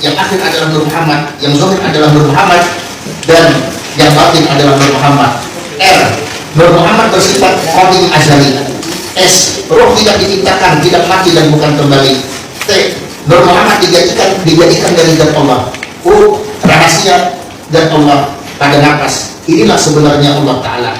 yang akhir adalah Nur Muhammad, yang zahir adalah Nur Muhammad, dan yang batin adalah Nur Muhammad. R, Nur Muhammad bersifat qadim azali. S, roh tidak diciptakan, tidak mati dan bukan kembali. T, Nur Muhammad dijadikan dari zat Allah. U, rahasia zat Allah pada nafas. Inilah sebenarnya Allah Ta'ala.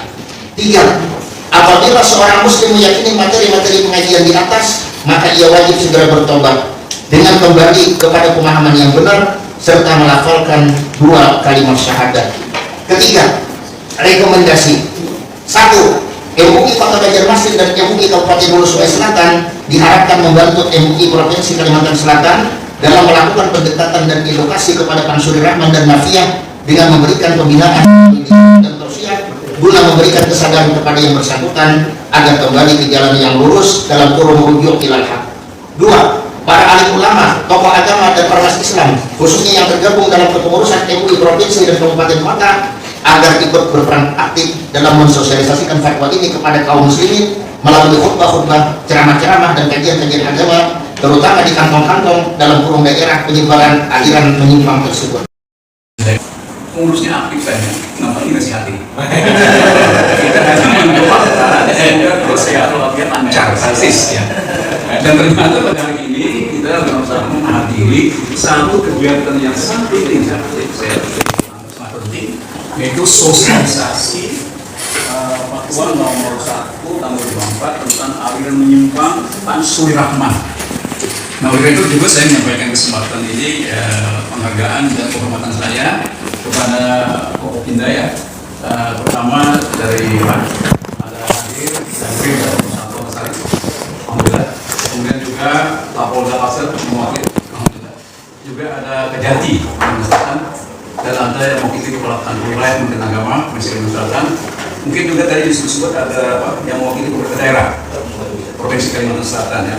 3, apabila seorang muslim meyakini materi-materi pengajian di atas, maka ia wajib segera bertobat dengan kembali kepada pemahaman yang benar serta melafalkan 2 kalimat syahadat. Ketiga, rekomendasi. 1. MUI Kota Banjarmasin dan MUI Kabupaten Hulu Sungai Selatan diharapkan membantu MUI Provinsi Kalimantan Selatan dalam melakukan pendekatan dan edukasi kepada Pansuri Rahman dan Mafiah dengan memberikan pembinaan dan tausiah guna memberikan kesadaran kepada yang bersangkutan agar kembali ke jalan yang lurus dalam kurun menuju ilal haq. 2. Para alim ulama, tokoh agama dan ormas Islam khususnya yang tergabung dalam kepengurusan MUI Provinsi dan Kabupaten Kota agar ikut berperan aktif dalam mensosialisasikan fatwa ini kepada kaum muslimin melalui khutbah-khutbah, ceramah-ceramah dan kajian-kajian agama, terutama di kantong-kantong dalam kurung daerah penyebaran aliran menyimpang tersebut. Pengurusnya aktif saja, kenapa ini nasihati? Kita hanya mendoakan sehingga proses latihan lancar, persis ya. Dan ternyata pada hari ini kita bersama menghadiri satu kegiatan yang sangat penting, sangat penting, yaitu sosialisasi fatwa nomor 1 tahun 2004 tentang aliran menyimpang Pansuri Rahman. Nah, oleh itu juga saya menyampaikan kesempatan ini penghargaan dan penghormatan saya kepada Kopinda ya. Pertama dari ada hadir dari Santo Sari, alhamdulillah. Kemudian juga Kapolda Pasir mewakili, alhamdulillah. Juga ada Kejati dan ada yang mewakili Kepala Wilayah Kementerian Agama Provinsi Kalimantan Selatan. Mungkin juga tadi disebut ada yang mewakili pemerintah daerah Provinsi Kalimantan Selatan ya.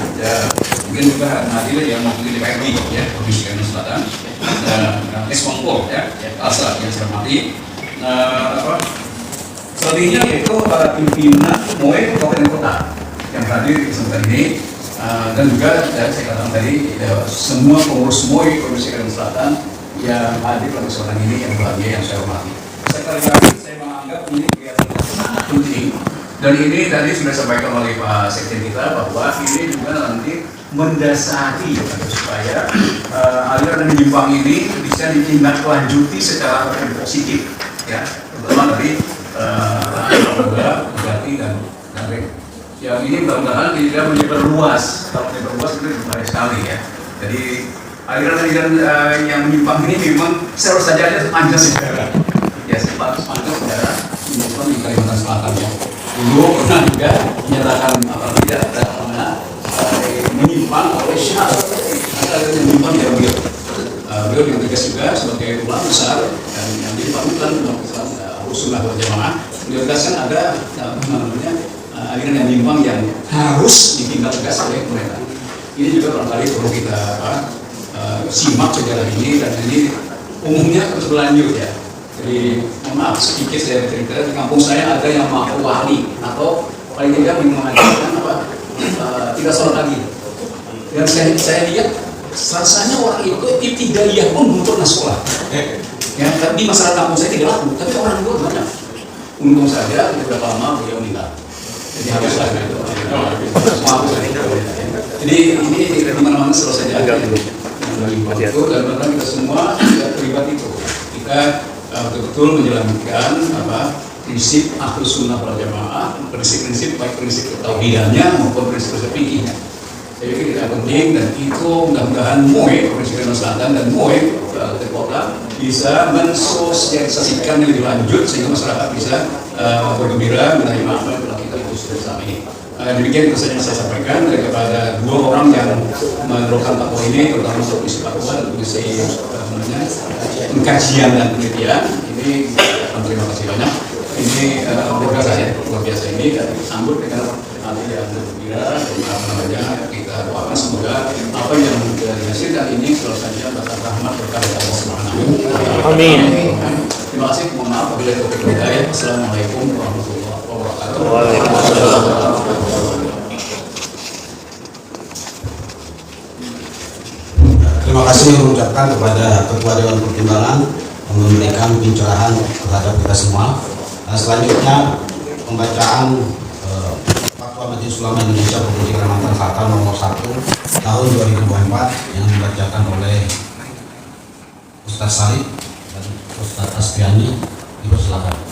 Mungkin juga hadir yang mewakili DPRD ya Provinsi Kalimantan Selatan dan Ekspor ya asal yang saya hormati. Selanjutnya yaitu para pimpinan MUI kabupaten kota yang hadir di kesempatan ini dan juga saya katakan tadi semua pengurus MUI Provinsi Kalimantan Selatan yang hadir pada kesempatan ini yang berbahagia yang saya hormati. Sekali lagi saya menganggap ini kegiatan sangat penting dan ini tadi sudah disampaikan oleh Pak Sekjen kita bahwa ini juga nanti mendasari supaya aliran menyimpang ini bisa ditindaklanjuti secara positif ya, terutama dari Jati dan Rem. Yang ini mudah-mudahan tidak menyebar luas. Kalau menyebar luas itu berbahaya sekali ya. Jadi aliran-aliran yang menyimpang ini memang seharus saja ada Pancasila. Ya, sempat Pancasila menyimpang di Kalimantan Selatan ya. Dulu pernah juga menyatakan tidak pernah menyimpang oleh syarat antara yang menyimpang yang beliau dengan tegas juga sebagai ulama besar dan yang dipadukan dalam Islam Rasulullah wal Jamaah. Beliau tegaskan ada aliran yang menyimpang yang harus ditindak tegas oleh pemerintah. Ini juga barangkali perlu kita simak sejarah ini dan ini umumnya terus berlanjut ya. Jadi mohon maaf sedikit saya cerita di kampung saya ada yang mau wali atau paling tidak mengajarkan tidak sholat lagi. Dan saya lihat rasanya orang itu ibtidaiyah pun belum pernah sekolah. Ya, di masyarakat kampung saya tidak laku, tapi orang itu banyak. Untung saja beberapa lama beliau meninggal. Jadi harus ada itu. Jadi ini di mana-mana selalu saja ada itu dan bahkan kita semua tidak terlibat itu. Kita betul-betul menjalankan prinsip Ahlus Sunnah wal Jamaah, prinsip-prinsip baik prinsip tauhidannya maupun prinsip-prinsip fikihnya. Saya pikir tidak penting dan itu mudah-mudahan MUI Provinsi Kalimantan Selatan dan MUI Kabupaten Kota bisa mensosialisasikan lebih lanjut sehingga masyarakat bisa bergembira menerima apa yang telah kita putuskan selama ini. Demikian itu saja yang saya sampaikan kepada dua orang yang meneruskan fatwa ini, terutama untuk isi fatwa dan isi pengkajian dan penelitian. Ini terima kasih banyak. Ini luar biasa ya, luar biasa ini dan disambut dengan hati yang gembira dan kita doakan semoga apa yang dihasilkan ini selalu saja atas rahmat berkah dari Allah Subhanahu wa taala. Amin. Terima kasih. Mohon maaf apabila ada hidayah. Assalamualaikum warahmatullahi wabarakatuh. Waalaikumsalam. Terima Terima kasih mengucapkan kepada Ketua Dewan Pertimbangan yang memberikan pencerahan terhadap kita semua. Selanjutnya pembacaan Fatwa Majelis Ulama Indonesia Provinsi Kalimantan Selatan nomor 1 tahun 2024 yang dibacakan oleh Ustaz Salih dan Ustaz Astiani. Dipersilakan.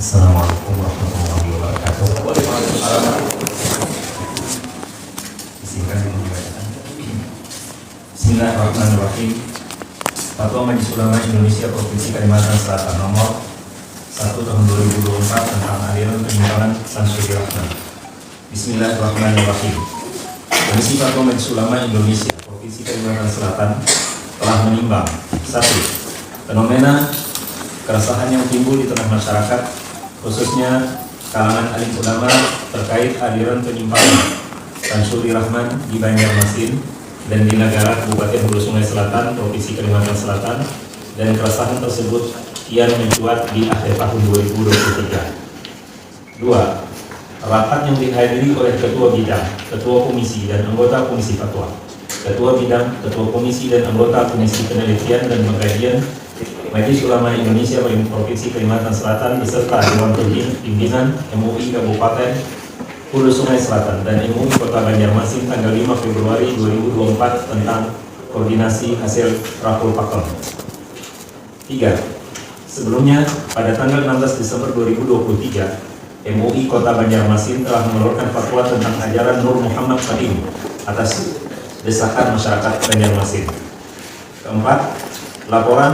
Assalamualaikum warahmatullahi wabarakatuh. Bismillahirrahmanirrahim. Fatwa Majelis Ulama Indonesia Provinsi Kalimantan Selatan nomor 1 tahun 2024 tentang aliran penyimpangan Samsuri Rahman. Bismillahirrahmanirrahim. Komisi Fatwa Majelis Ulama Indonesia Provinsi Kalimantan Selatan telah menimbang 1. Fenomena keresahan yang timbul di tengah masyarakat, khususnya kalangan alim ulama terkait aliran penyimpangan Samsuri Rahman di Banjarmasin dan di Nagara Kabupaten Hulu Sungai Selatan, Provinsi Kalimantan Selatan, dan keresahan tersebut kian mencuat di akhir tahun 2023. 2. Rapat yang dihadiri oleh Ketua Bidang, Ketua Komisi, dan anggota Komisi Fatwa, Ketua Bidang, Ketua Komisi, dan anggota Komisi Penelitian dan Pengkajian Majelis Ulama Indonesia Provinsi Kalimantan Selatan beserta Dewan Pimpinan MUI Kabupaten Hulu Sungai Selatan dan MUI Kota Banjarmasin tanggal 5 Februari 2024 tentang koordinasi hasil rapor pakem. 3. Sebelumnya, pada tanggal 16 Desember 2023, MUI Kota Banjarmasin telah mengeluarkan fatwa tentang ajaran Nur Muhammad Qadim atas desakan masyarakat Banjarmasin. 4. Laporan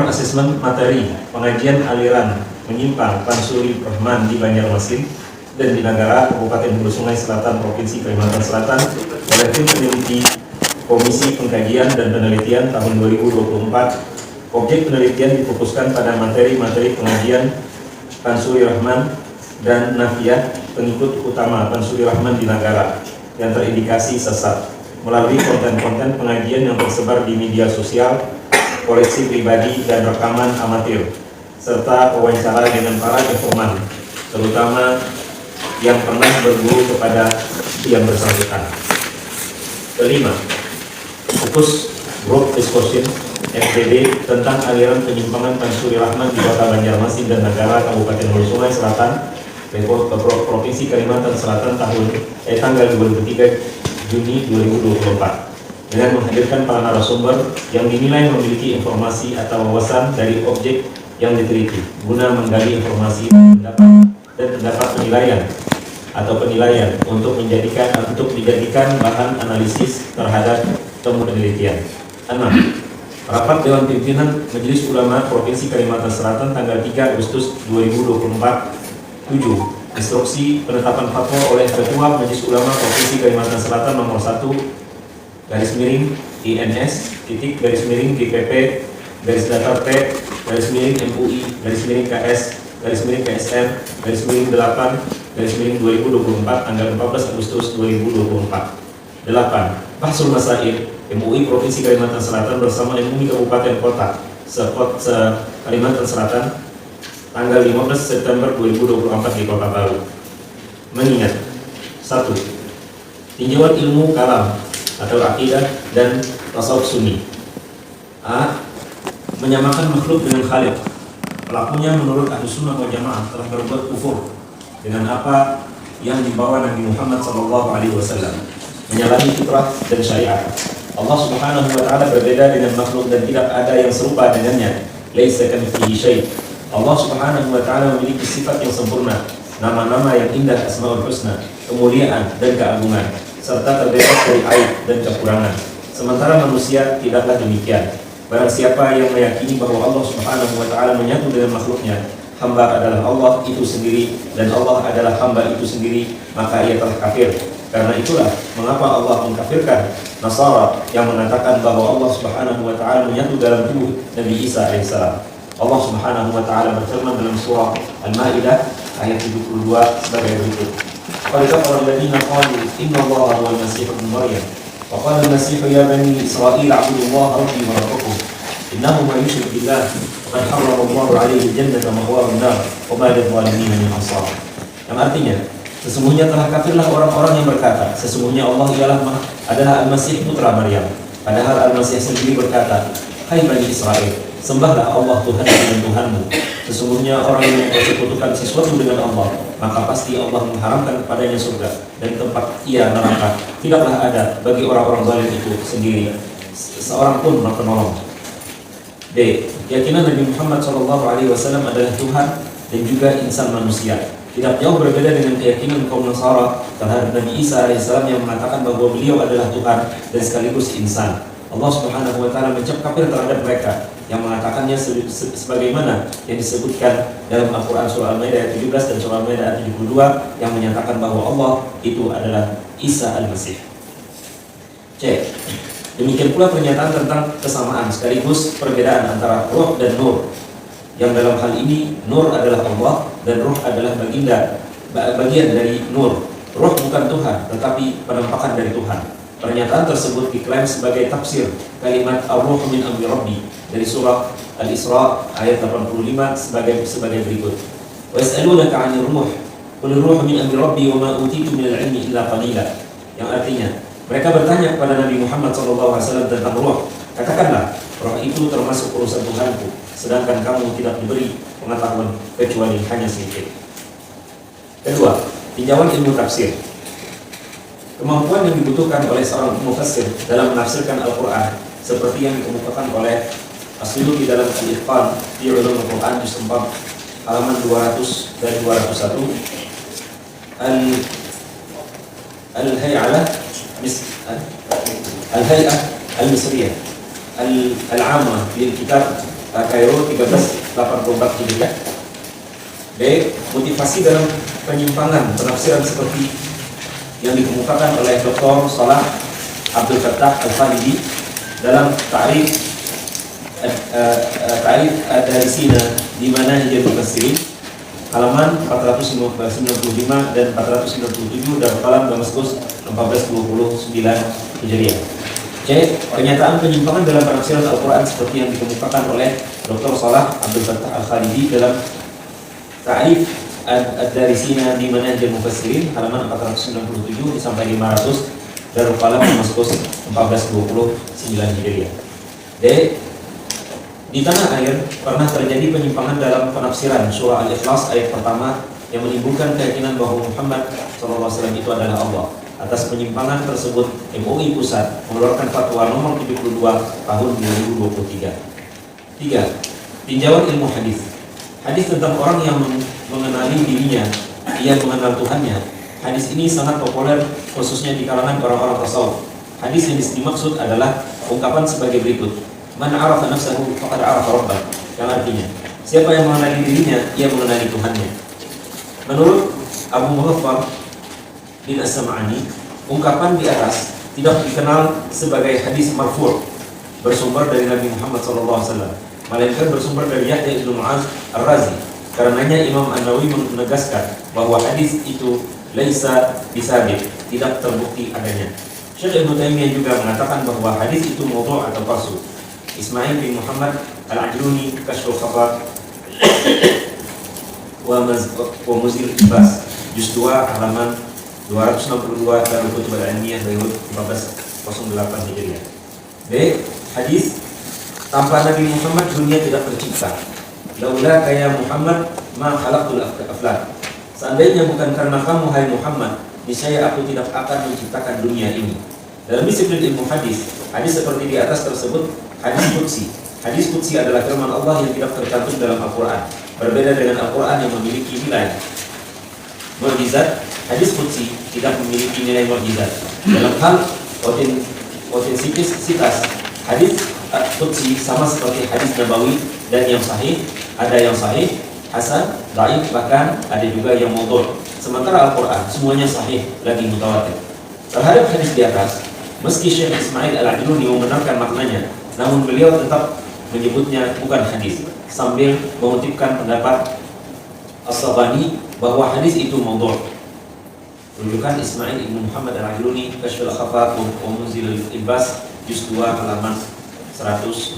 asesmen materi pengajian aliran menyimpang Samsuri Rahman di Banjarmasin dan di Nagara Kabupaten Hulu Sungai Selatan Provinsi Kalimantan Selatan oleh tim peneliti Komisi Pengkajian dan Penelitian tahun 2024. Objek penelitian difokuskan pada materi-materi pengajian Samsuri Rahman dan nafiah pengikut utama Samsuri Rahman di Nagara yang terindikasi sesat melalui konten-konten pengajian yang tersebar di media sosial, koleksi pribadi, dan rekaman amatir, serta wawancara dengan para informan, terutama yang pernah berguru kepada yang bersangkutan. 5. Fokus Group Discussion FDD tentang aliran penyimpangan Samsuri Rahman di Kota Banjarmasin dan Nagara Kabupaten Hulu Sungai Selatan, Provinsi Kalimantan Selatan tanggal 23 Juni 2024 dengan menghadirkan para narasumber yang dinilai memiliki informasi atau wawasan dari objek yang diteliti guna menggali informasi dan pendapat penilaian untuk dijadikan bahan analisis terhadap temuan penelitian. 6. Rapat Dewan Pimpinan Majelis Ulama Provinsi Kalimantan Selatan tanggal 3 Agustus 2024. 7. Instruksi penetapan fatwa oleh Ketua Majelis Ulama Provinsi Kalimantan Selatan nomor 1 INS DPP _T MUI KS KSR 8 2024 tanggal 14 Agustus 2024. 8. Bahsul Masail MUI Provinsi Kalimantan Selatan bersama MUI Kabupaten Kota Kalimantan Selatan tanggal 15 September 2024 di Kota Baru. Mengingat 1. Tinjauan ilmu kalam atau akidah dan tasawuf sunni. A. Menyamakan makhluk dengan khaliq. Pelakunya menurut Ahlus Sunnah wal Jamaah telah berbuat kufur dengan apa yang dibawa Nabi Muhammad SAW, menyalahi fitrah dan syariat. Allah Subhanahu wa taala berbeda dengan makhluk dan tidak ada yang serupa dengannya. Laisa kamitslihi syai'. Allah Subhanahu wa taala memiliki sifat yang sempurna, nama-nama yang indah, Asmaul Husna, kemuliaan dan keagungan, serta terbebas dari aib dan kekurangan. Sementara manusia tidaklah demikian. Barang siapa yang meyakini bahwa Allah Subhanahu wa taala menyatu dengan makhluknya, hamba adalah Allah itu sendiri dan Allah adalah hamba itu sendiri, maka ia telah kafir. Karena itulah mengapa Allah mengkafirkan Nasara yang mengatakan bahwa Allah Subhanahu wa taala menyatu dalam tubuh Nabi Isa alaihissalam. Allah Subhanahu wa taala berfirman dalam surah Al-Maidah ayat 72 sebagai berikut. Qad kafara alladziina qalu inna Allaha huwal Masiih ibnu Maryam wa qala al-Masiih ya bani Israil a'budu Allaha rabbi wa rabbakum innahu man yushrik billah faqad harrama Allahu 'alaihi al-jannata wa ma'waahu an-nar wa ma lidh-dhalimin min ansar. Yang artinya, sesungguhnya telah kafirlah orang-orang yang berkata, sesungguhnya Allah adalah Al-Masih putra Maryam. Padahal Al-Masih sendiri berkata, hai Bani Israel, sembahlah Allah Tuhan dan Tuhanmu. Sesungguhnya orang yang mempersekutukan sesuatu dengan Allah, maka pasti Allah mengharamkan kepadanya surga dan tempat ia neraka. Tidaklah ada bagi orang-orang zalim itu sendiri seorang pun penolong. D. Keyakinan Nabi Muhammad SAW adalah Tuhan dan juga insan manusia. Tidak jauh berbeda dengan keyakinan kaum Nasara terhadap Nabi Isa alaihissalam yang mengatakan bahwa beliau adalah Tuhan dan sekaligus insan. Allah Subhanahu wa taala mencap kafir terhadap mereka yang mengatakannya sebagaimana yang disebutkan dalam Al-Quran surah Al-Maidah ayat 17 dan surah Al-Maidah ayat 72 yang menyatakan bahwa Allah itu adalah Isa Al-Masih. C. Demikian pula pernyataan tentang kesamaan sekaligus perbedaan antara roh dan nur. Yang dalam hal ini nur adalah Allah dan ruh adalah bagian dari nur. Ruh bukan Tuhan, tetapi penampakan dari Tuhan. Pernyataan tersebut diklaim sebagai tafsir kalimat ar-ruh min amri rabbi dari surah Al-Isra ayat 85 sebagai berikut. Wa yas'alunaka 'anir ruh qul ar-ruhu min amri rabbi wa ma utitu minal 'ilmi illa qalila. Yang artinya, mereka bertanya kepada Nabi Muhammad SAW tentang ruh. Katakanlah, roh itu termasuk urusan Tuhanku, sedangkan kamu tidak diberi pengetahuan kecuali hanya sedikit. Kedua, tinjauan ilmu tafsir. Kemampuan yang dibutuhkan oleh seorang mufassir dalam menafsirkan Al-Quran seperti yang dikemukakan oleh As-Suyuti dalam Al-Itqan fi Ulum Al-Quran juz 4 halaman 200 dan 201. Al-Hay'ah Al-Misriyah Al-Amma lil Kitab Kairo 1384 Hijriah. B. Motivasi dalam penyimpangan penafsiran seperti yang dikemukakan oleh Dr. Salah Abdul Fattah Al-Khalidi dalam Ta'rif Ad-Darisina di Manhajul Mufassirin halaman 495 dan 497 dan Qalam Damaskus 1429 Hijriah. C. Kenyataan penyimpangan dalam penafsiran Al-Quran seperti yang dikemukakan oleh Dr. Salah Abdul Fattah Al-Khalidi dalam Ta'rif Ad-Darisina di Manhajul Mufassirin halaman 497 sampai 500 Darul Qalam Damaskus 1429 Hijriah. D. Di tanah air pernah terjadi penyimpangan dalam penafsiran surah Al-Ikhlas ayat pertama yang menimbulkan keyakinan bahwa Muhammad SAW itu adalah Allah. Atas penyimpangan tersebut, MUI Pusat mengeluarkan fatwa nomor 72 tahun 2023. 3. Tinjauan ilmu hadis. Hadis tentang orang yang mengenali dirinya, ia mengenal Tuhannya. Hadis ini sangat populer khususnya di kalangan orang-orang tasawuf. Hadis yang dimaksud adalah ungkapan sebagai berikut: Man arafa nafsahu faqad arafa rabbah. Yang artinya, siapa yang mengenali dirinya, ia mengenali Tuhannya. Menurut Abu Muhaffar bin As-Sam'ani, ungkapan di atas tidak dikenal sebagai hadis marfu' bersumber dari Nabi Muhammad SAW, melainkan bersumber dari Yahya ibn Mu'adz Ar-Razi. Karenanya Imam An-Nawawi menegaskan bahwa hadis itu laisa bisabit, tidak terbukti adanya. Syekh Ibnu Taimiyah juga mengatakan bahwa hadis itu maudhu' atau palsu. Ismail bin Muhammad Al-Ajluni Kashful Khabar wa Muzil Ibas juz 2 halaman 262 dan Kutub Al-Ilmiyah Beirut 1408 Hijriah. B. Hadis tanpa Nabi Muhammad dunia tidak tercipta. Laula kaya Muhammad ma khalaqtul aflak. Seandainya bukan karena kamu hai Muhammad, niscaya aku tidak akan menciptakan dunia ini. Dalam disiplin ilmu hadis, hadis seperti di atas tersebut hadis qudsi. Hadis qudsi adalah firman Allah yang tidak tercantum dalam Al-Quran. Berbeda dengan Al-Quran yang memiliki nilai mukjizat, hadis qudsi tidak memiliki nilai mukjizat. Dalam hal otentisitas, hadis qudsi sama seperti hadis nabawi dan yang sahih. Ada yang sahih, hasan, dhaif, bahkan ada juga yang maudhu'. Sementara Al-Quran semuanya sahih lagi mutawatir. Terhadap hadis di atas, meski Syekh Ismail Al-Ajluni membenarkan maknanya, namun beliau tetap menyebutnya bukan hadis, sambil mengutipkan pendapat As-Sabani bahwa hadis itu maudhu'. Rujukan Ismail Ibn Muhammad Al-Ajluni, Kashful Khafa wa Munzilul Ilbas, juz 2 halaman 164,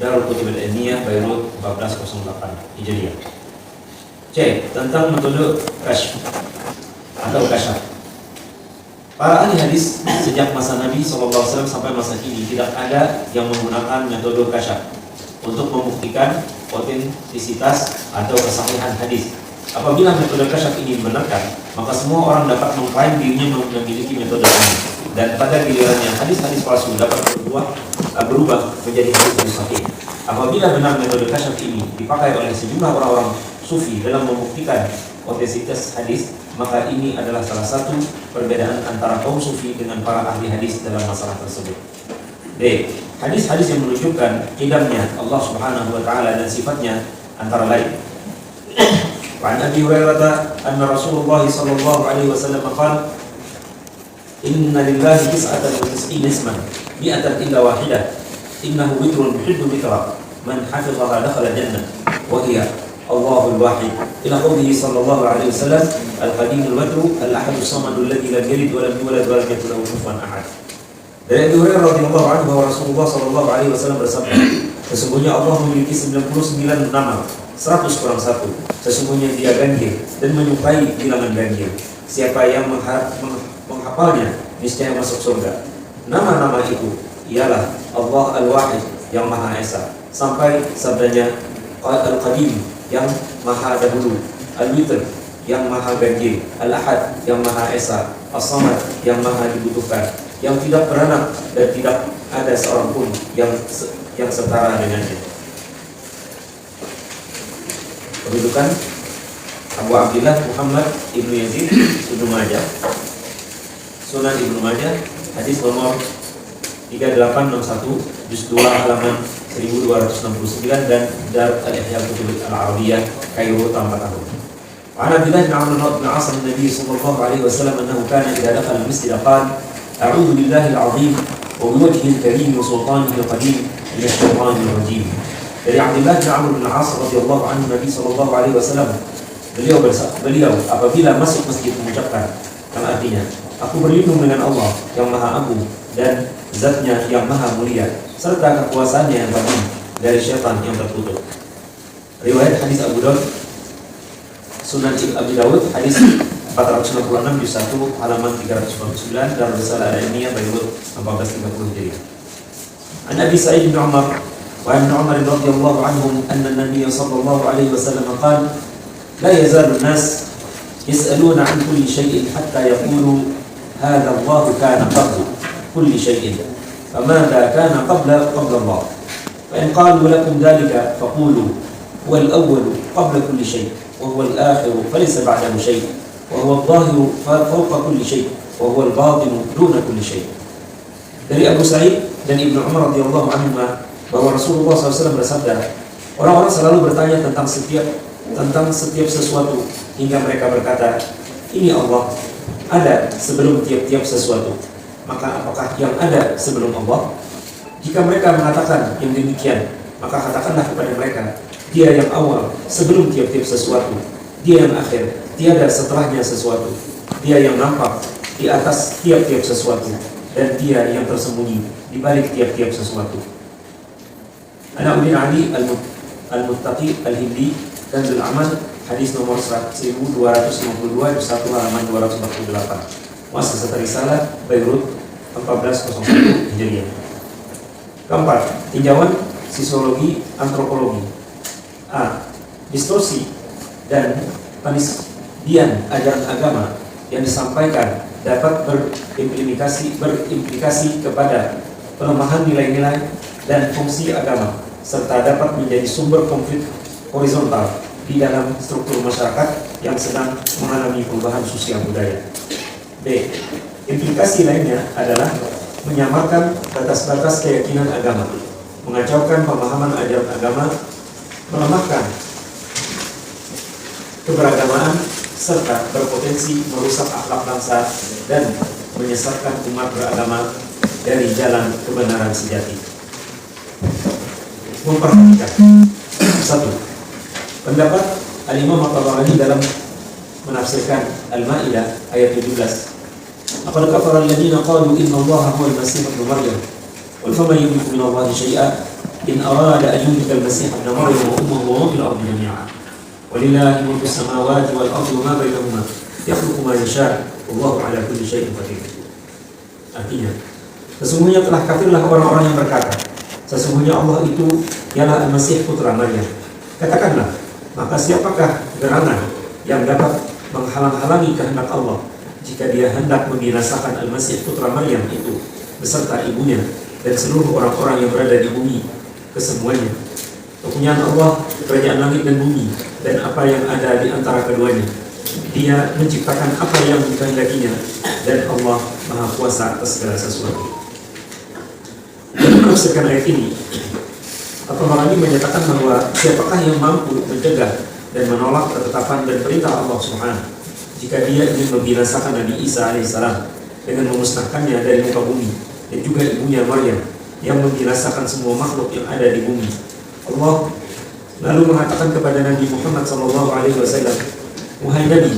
Darul Kutub Al-Ilmiyah, Beirut, 1408 Hijriah. C. Tentang metode kasyf atau kasyaf. Para ahli hadis sejak masa Nabi SAW sampai masa kini tidak ada yang menggunakan metode kasyaf untuk membuktikan otentisitas atau kesahihan hadis. Apabila metode kasyaf ini dibenarkan, maka semua orang dapat mengklaim dirinya memiliki metode ini. Dan pada gilirannya hadis-hadis palsu dapat berubah menjadi hadis sahih. Apabila benar metode kasyaf ini dipakai oleh sejumlah orang-orang sufi dalam membuktikan otentisitas hadis, maka ini adalah salah satu perbedaan antara kaum sufi dengan para ahli hadis dalam masalah tersebut. D. Hadis-hadis yang menunjukkan qidamnya Allah Subhanahu wa taala dan sifatnya antara lain. Wa an Abi Hurairah anna Rasulullah sallallahu alaihi wasallam qala inna lillahi tis'atan wa tis'ina isman mi'atan illa wahidah innahu witrun yuhibbu witra man hafizaha dakhala jannah wa hiya Allahul Wahid ila qawlihi sallallahu alaihi wasallam al-qadimul watru al-ahadus samadul ladzi lam yalid wa lam yulad wa lam yakul lahu kufuwan ahad. Dari Abu Hurairah radhiyallahu anhu bahwa Rasulullah sallallahu alaihi wasallam bersabda, sesungguhnya Allah memiliki 99 nama, 100 kurang 1. Sesungguhnya Dia ganjil dan menyukai bilangan ganjil. Siapa yang menghafalnya niscaya masuk surga. Nama-nama itu ialah Allah Al-Wahid yang Maha Esa, sampai sabdanya Al-Qadim yang Maha Dahulu, Al-Witr yang Maha Ganjil, Al-Ahad yang Maha Esa, As-Samad yang Maha dibutuhkan, yang tidak beranak dan tidak ada seorang pun yang setara dengannya. Kedudukan Abu Abdillah Muhammad Ibnu Yazid, Ibnu Majah, Sunan Ibnu Majah, hadis nomor 3861, juz 2 halaman 1269 dan Dar Al-Ihya Kutub Al-Arabiyah, Kairo, tanpa tahun. Wa an Abdillah bin Amr bin As an-Nabi sallallahu alaihi wasallam annahu kana idza dakhala al-masjid qala a'udzu billahi al-'azim wa bi wajhihi al-karim wa sultanihi al-qadim min asy-syaithanir rajim. Dari Abdillah bin Amr bin As radhiyallahu anhu, Nabi sallallahu alaihi wasallam beliau apabila masuk masjid mengucapkan, yang artinya, aku berlindung dengan Allah yang Maha Agung dan Zatnya yang Maha Mulia, serta kekuasaannya yang batin dari syaitan yang tertutup. Riwayat hadis Abu Daud, Sunan Abi Dawud, hadis 466 juz 1 halaman 349 dan Risalah Al-Ilmiyah Beirut 1430 Hijriah. An Abi Sa'id bin Umar wa Ibn Umar radhiyallahu anhum anna an-nabiy sallallahu alaihi wasallam qala la yazalu an-nas yas'aluna 'an kulli shay'in hatta yaqulu hadha Allah kana qabla kulli shay'in فماذا كان قبل الله فإن قالوا لكم ذلك فقولوا هو الأول قبل كل شيء وهو الآخر فليس بعده شيء وهو الظاهر فوق كل شيء وهو الباطن دون كل شيء. Dari Abu Sa'id dan Ibnu Umar radhiyallahu anhu bahwa Rasulullah SAW bersabda, orang-orang selalu bertanya tentang setiap sesuatu hingga mereka berkata, ini Allah ada sebelum tiap-tiap sesuatu. Maka apakah yang ada sebelum Allah? Jika mereka mengatakan yang demikian, maka katakanlah kepada mereka, Dia yang awal sebelum tiap-tiap sesuatu, Dia yang akhir tiada setelahnya sesuatu, Dia yang nampak di atas tiap-tiap sesuatu, dan Dia yang tersembunyi di balik tiap-tiap sesuatu. Ana Udin Ali Al-Muttaqi Al-Hindi, Kanzul Amal, hadis nomor 1252 juz 1 halaman 248. Muassasah Risalah, Beirut, 1401 Hijriah. Keempat, tinjauan sisiologi antropologi. A. Distorsi dan penisbian ajaran agama yang disampaikan dapat berimplikasi kepada pelemahan nilai-nilai dan fungsi agama, serta dapat menjadi sumber konflik horizontal di dalam struktur masyarakat yang sedang mengalami perubahan sosial budaya. B. Implikasi lainnya adalah menyamarkan batas-batas keyakinan agama, mengacaukan pemahaman ajaran agama, melemahkan keberagamaan, serta berpotensi merusak akhlak bangsa dan menyesatkan umat beragama dari jalan kebenaran sejati. Memperhatikan. 1. Pendapat Al-Imam At-Tabarani dalam menafsirkan Al-Maidah ayat 17. Laqad kafara alladziina qalu inna Allaha huwal Masiih ibnu Maryam. Qul faman yamliku min Allahi syai'an in arada an yuhlika al-Masiih ibnu Maryam wa ummuhu wa man fil ardi jamii'an. Walillahi mulku as-samaawaati wal ardi wa ma bainahumaa yakhluqu ma yashaa' wallahu 'alaa kulli syai'in qadir. Artinya, sesungguhnya telah kafirlah orang-orang yang berkata, sesungguhnya Allah itu ialah Al-Masih putra Maryam. Katakanlah, maka siapakah gerangan yang dapat menghalang-halangi kehendak Allah jika dia hendak membinasakan Al-Masih putra Maryam itu beserta ibunya dan seluruh orang-orang yang berada di bumi kesemuanya. Kepunyaan Allah, kerajaan langit dan bumi, dan apa yang ada di antara keduanya. Dia menciptakan apa yang dikehendakinya, dan Allah Maha Kuasa atas segala sesuatu. Dalam menafsirkan ayat ini, At-Tabarani menyatakan bahwa siapakah yang mampu mencegah dan menolak ketetapan dan perintah Allah Subhanahu jika dia ingin membinasakan Nabi Isa alaihissalam dengan memusnahkannya dari muka bumi, dan juga ibunya Maryam yang membinasakan semua makhluk yang ada di bumi. Allah lalu mengatakan kepada Nabi Muhammad SAW, wahai Nabi,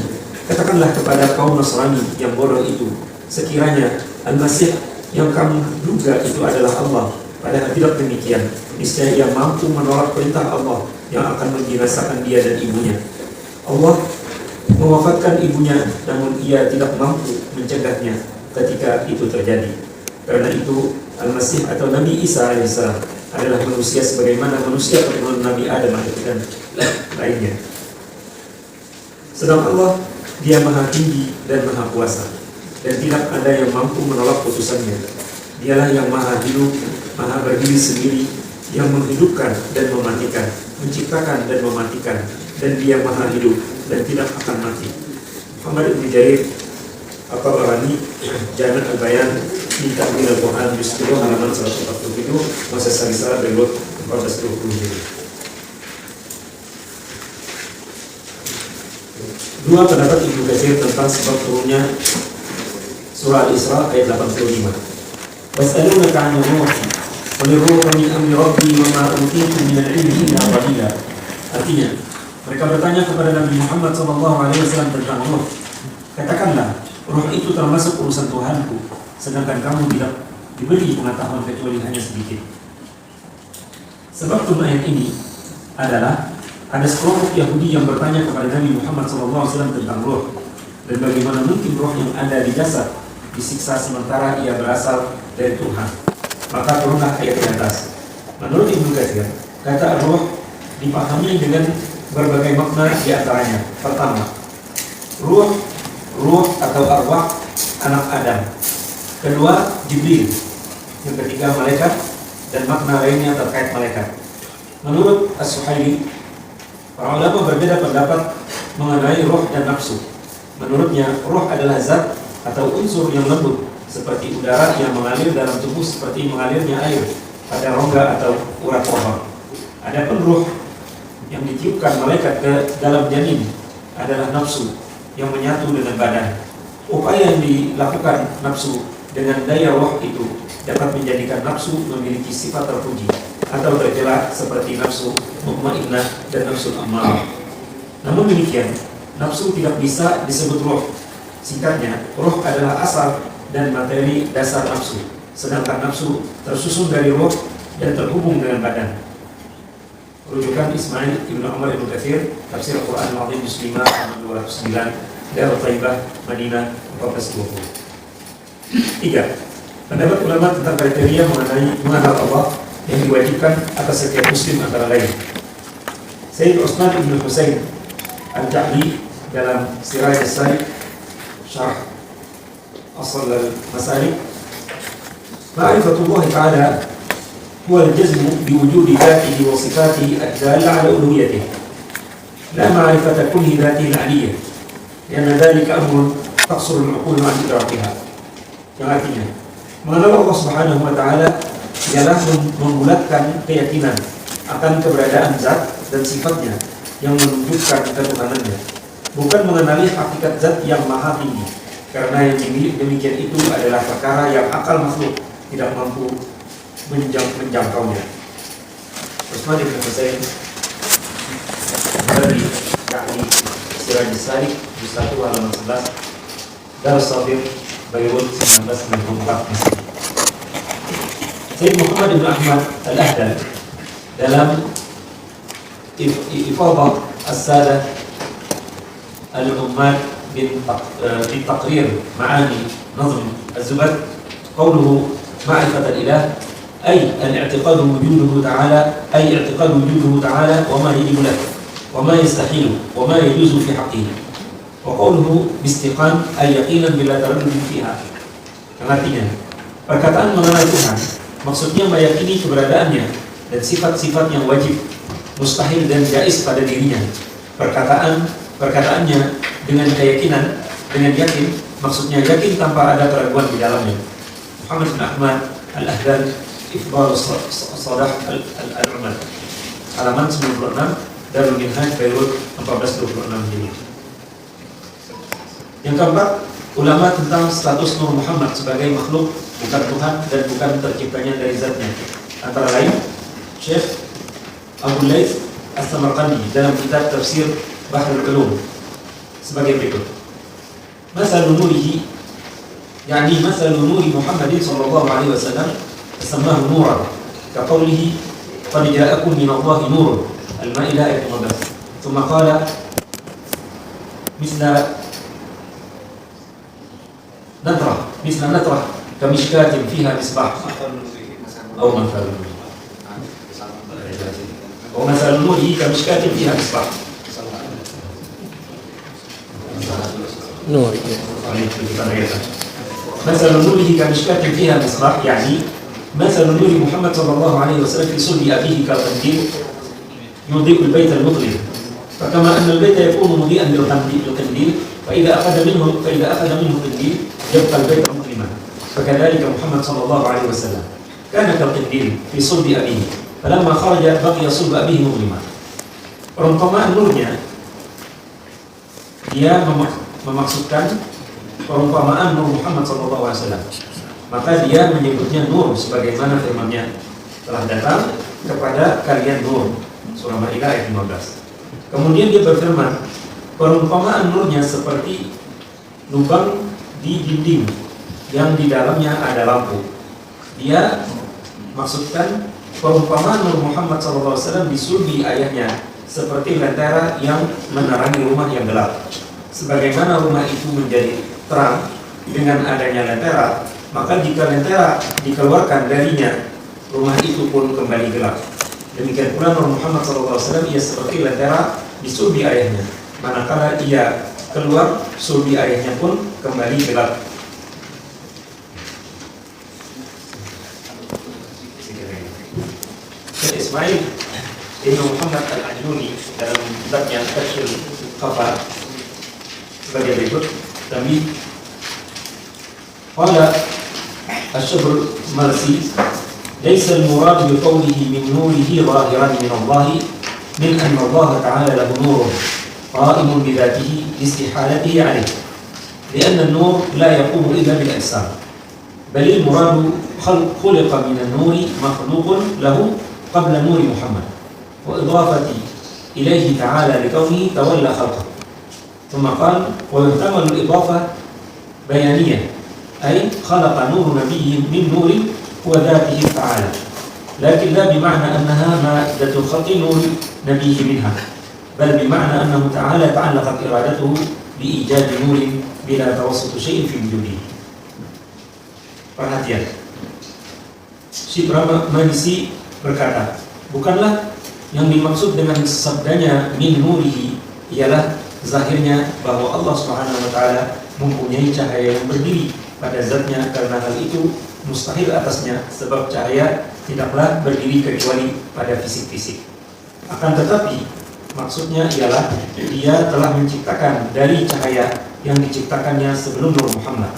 katakanlah kepada kaum Nasrani yang bodoh itu, sekiranya Al-Masih yang kamu duga itu adalah Allah, padahal tidak demikian. Niscaya ia mampu menolak perintah Allah yang akan membinasakan dia dan ibunya. Allah mewafatkan ibunya, namun ia tidak mampu mencegahnya ketika itu terjadi. Karena itu Al-Masih atau Nabi Isa alaihissalam adalah manusia sebagaimana manusia keturunan Nabi Adam dan lainnya. Sedang Allah, dia maha tinggi dan maha kuasa, dan tidak ada yang mampu menolak putusannya. Dialah yang maha hidup, maha berdiri sendiri, yang menghidupkan dan mematikan, menciptakan dan mematikan, dan dia maha hidup dan tidak akan mati. Muhammad Ibn Jarir At-Tabarani Jami' Al-Bayan min Ta'wil Al-Quran juz 10 halaman 147, masa Salisara Beirut 1420. Dua pendapat Ibnu Katsir tentang sebab turunnya surah Al-Isra ayat 85. Was'alunaka 'anil ruh qul ar-ruhu min amri rabbi wa ma utitu min al-'ilmi illa qalila. Artinya, mereka bertanya kepada Nabi Muhammad SAW tentang ruh. Katakanlah, ruh itu termasuk urusan Tuhanku, sedangkan kamu tidak diberi pengetahuan kecuali hanya sedikit. Sebab turun ayat ini adalah ada sekelompok Yahudi yang bertanya kepada Nabi Muhammad SAW tentang ruh, dan bagaimana mungkin ruh yang ada di jasad disiksa sementara ia berasal dari Tuhan. Maka turunlah ayat di atas. Menurut Ibnu Katsir, kata ruh dipahami dengan berbagai makna di antaranya. Pertama, ruh atau arwah anak Adam. Kedua, Jibril. Yang ketiga, malaikat, dan makna lainnya terkait malaikat. Menurut As-Suhaili, para ulama berbeda pendapat mengenai ruh dan nafsu. Menurutnya, ruh adalah zat atau unsur yang lembut, seperti udara yang mengalir dalam tubuh seperti mengalirnya air pada rongga atau urat pohon. Adapun ruh yang ditiupkan malaikat ke dalam janin adalah nafsu yang menyatu dengan badan. Upaya yang dilakukan nafsu dengan daya roh itu dapat menjadikan nafsu memiliki sifat terpuji atau tercela seperti nafsu mutmainnah dan nafsu ammarah. Namun demikian, nafsu tidak bisa disebut roh. Singkatnya, roh adalah asal dan materi dasar nafsu, sedangkan nafsu tersusun dari roh dan terhubung dengan badan. Rujukan Ismail Ibn Umar Ibn Katsir, Tafsir Al-Quran Al-Azim juz 5 halaman 209, Darut Thaibah, Madinah 1420. 3. Pendapat ulama tentang kriteria mengenai mengenal Allah yang diwajibkan atas setiap muslim antara lain. Sayyid Utsman Ibn Husain Al-Ja'li dalam Siraj As-Salik Syarh Asal Al-Masalik, Ma'rifatullah Ta'ala huwa al-jazmu biwujudi dhatihi wa sifatihi ad-dalla ala uluhiyyatihi la ma'rifata kulli dhatihi al-'aliyyah lianna dhalika amrun taqsuru al-'uqul 'an idrakiha. Yang artinya, mengenal Allah Subhanahu wa Ta'ala ialah membulatkan keyakinan akan keberadaan zat dan sifatnya yang menunjukkan ketuhanannya, bukan mengenali hakikat zat yang maha tinggi, karena yang demikian itu adalah perkara yang akal makhluk tidak mampu menjangkaunya. Utsman bin Husain dari yakni Siraj Salik juz 1 halaman 11, Darus Sabir Beirut 1994 Mesir. Sayyid Muhammad bin Ahmad Al-Ahdal dalam Ifadah As-Sadah Al-Ummad bin Taqrir Ma'ani Nazm Az-Zubad qawluhu ma'rifat al-ilah ay al-i'tiqad wujuduhu ta'ala ay i'tiqad wujuduhu ta'ala wa ma yajibu lahu wa ma yastahilu wa ma yajuzu fi haqqihi wa qawluhu bistiqan ay yaqinan bila taraddud fiha. Artinya, perkataan mengenal Tuhan maksudnya meyakini keberadaannya dan sifat-sifat yang wajib, mustahil dan jaiz pada dirinya. Perkataannya dengan keyakinan, dengan yakin, maksudnya yakin tanpa ada keraguan di dalamnya. Muhammad bin Ahmad Al-Ahdal Ifdal Sadah Al-Umad halaman 96 Darul Minhaj Beirut 1426 Hijriah. Yang keempat, ulama tentang status Nur Muhammad sebagai makhluk, bukan Tuhan dan bukan terciptanya dari zatnya. Antara lain Syekh Abu Laits As-Samarqandi dalam kitab tafsir Bahrul Ulum sebagai berikut. Masalun nurihi, yakni masalun nuri Muhammadin sallallahu alaihi wasallam tasamahu nuran ka qawlihi qad ja'akum min Allahi nurun Al-Maidah ayat 15. Thumma qala misla natrah kamishkatin fiha misbah atau mathalun wa masalun nurihi kamishkatin fiha misbah Nur. مثل نوره كمشكاة فيها مصباح، يعني مثل نور محمد صلى الله عليه وسلم في صلب أبيه كالقنديل يضيء البيت المظلم، فكما أن البيت يكون مضيئا بالقنديل فإذا أخذ منه قنديل يبقى البيت مظلما، فكذلك محمد صلى الله عليه وسلم كان كالقنديل في صلب أبيه، فلما خرج بقي صلب أبيه مظلما. Perumpamaan nurnya, dia memaksudkan perumpamaan Nur Muhammad SAW. Maka dia menyebutnya Nur sebagaimana firman-Nya telah datang kepada kalian Nur, surah Maidah ayat 15. Kemudian dia berfirman, perumpamaan nurnya seperti lubang di dinding yang di dalamnya ada lampu. Dia maksudkan perumpamaan Nur Muhammad SAW di sulbi ayahnya seperti lentera yang menerangi rumah yang gelap. Sebagaimana rumah itu menjadi terang dengan adanya lentera, maka jika lentera dikeluarkan darinya, rumah itu pun kembali gelap. Demikian pula Nur Muhammad SAW, ia seperti lentera di sulbi ayahnya. Manakala ia keluar, sulbi ayahnya pun kembali gelap. Syekh Ismail Ibn Muhammad Al-Ajluni dalam kitabnya Kashful Khafa sebagai berikut. Kami qala Asy-Syabr Marsi laysa al-murad bi qawlihi min nurihi zahiran min Allah min anna Allah ta'ala lahu nurun qa'imun bi dhatihi istihalatihi 'alayhi li'anna an-nur la yaqumu illa bil ajsam bal al-murad khuliqa min an-nuri makhluqun lahu qabla nuri Muhammad wa idafati ilayhi ta'ala li kawnihi tawalla khalqahu. ثم قال ويحتمل الإضافة بيانية أي خلق نور نبي من نور وذاته تعالى، لكن لا بمعنى أنها مادة خلق نور نبيه منها، بل بمعنى أنه تعالى تعلقت إرادته بإيجاد نور بلا توسط شيء في وجوده. Perhatian, Syekh Marsi berkata, bukanlah yang dimaksud dengan sabdanya min nurihi ialah zahirnya bahwa Allah Subhanahu wa taala mempunyai cahaya yang berdiri pada zatnya, karena hal itu mustahil atasnya sebab cahaya tidaklah berdiri kecuali pada fisik-fisik. Akan tetapi maksudnya ialah dia telah menciptakan dari cahaya yang diciptakannya sebelum Nur Muhammad,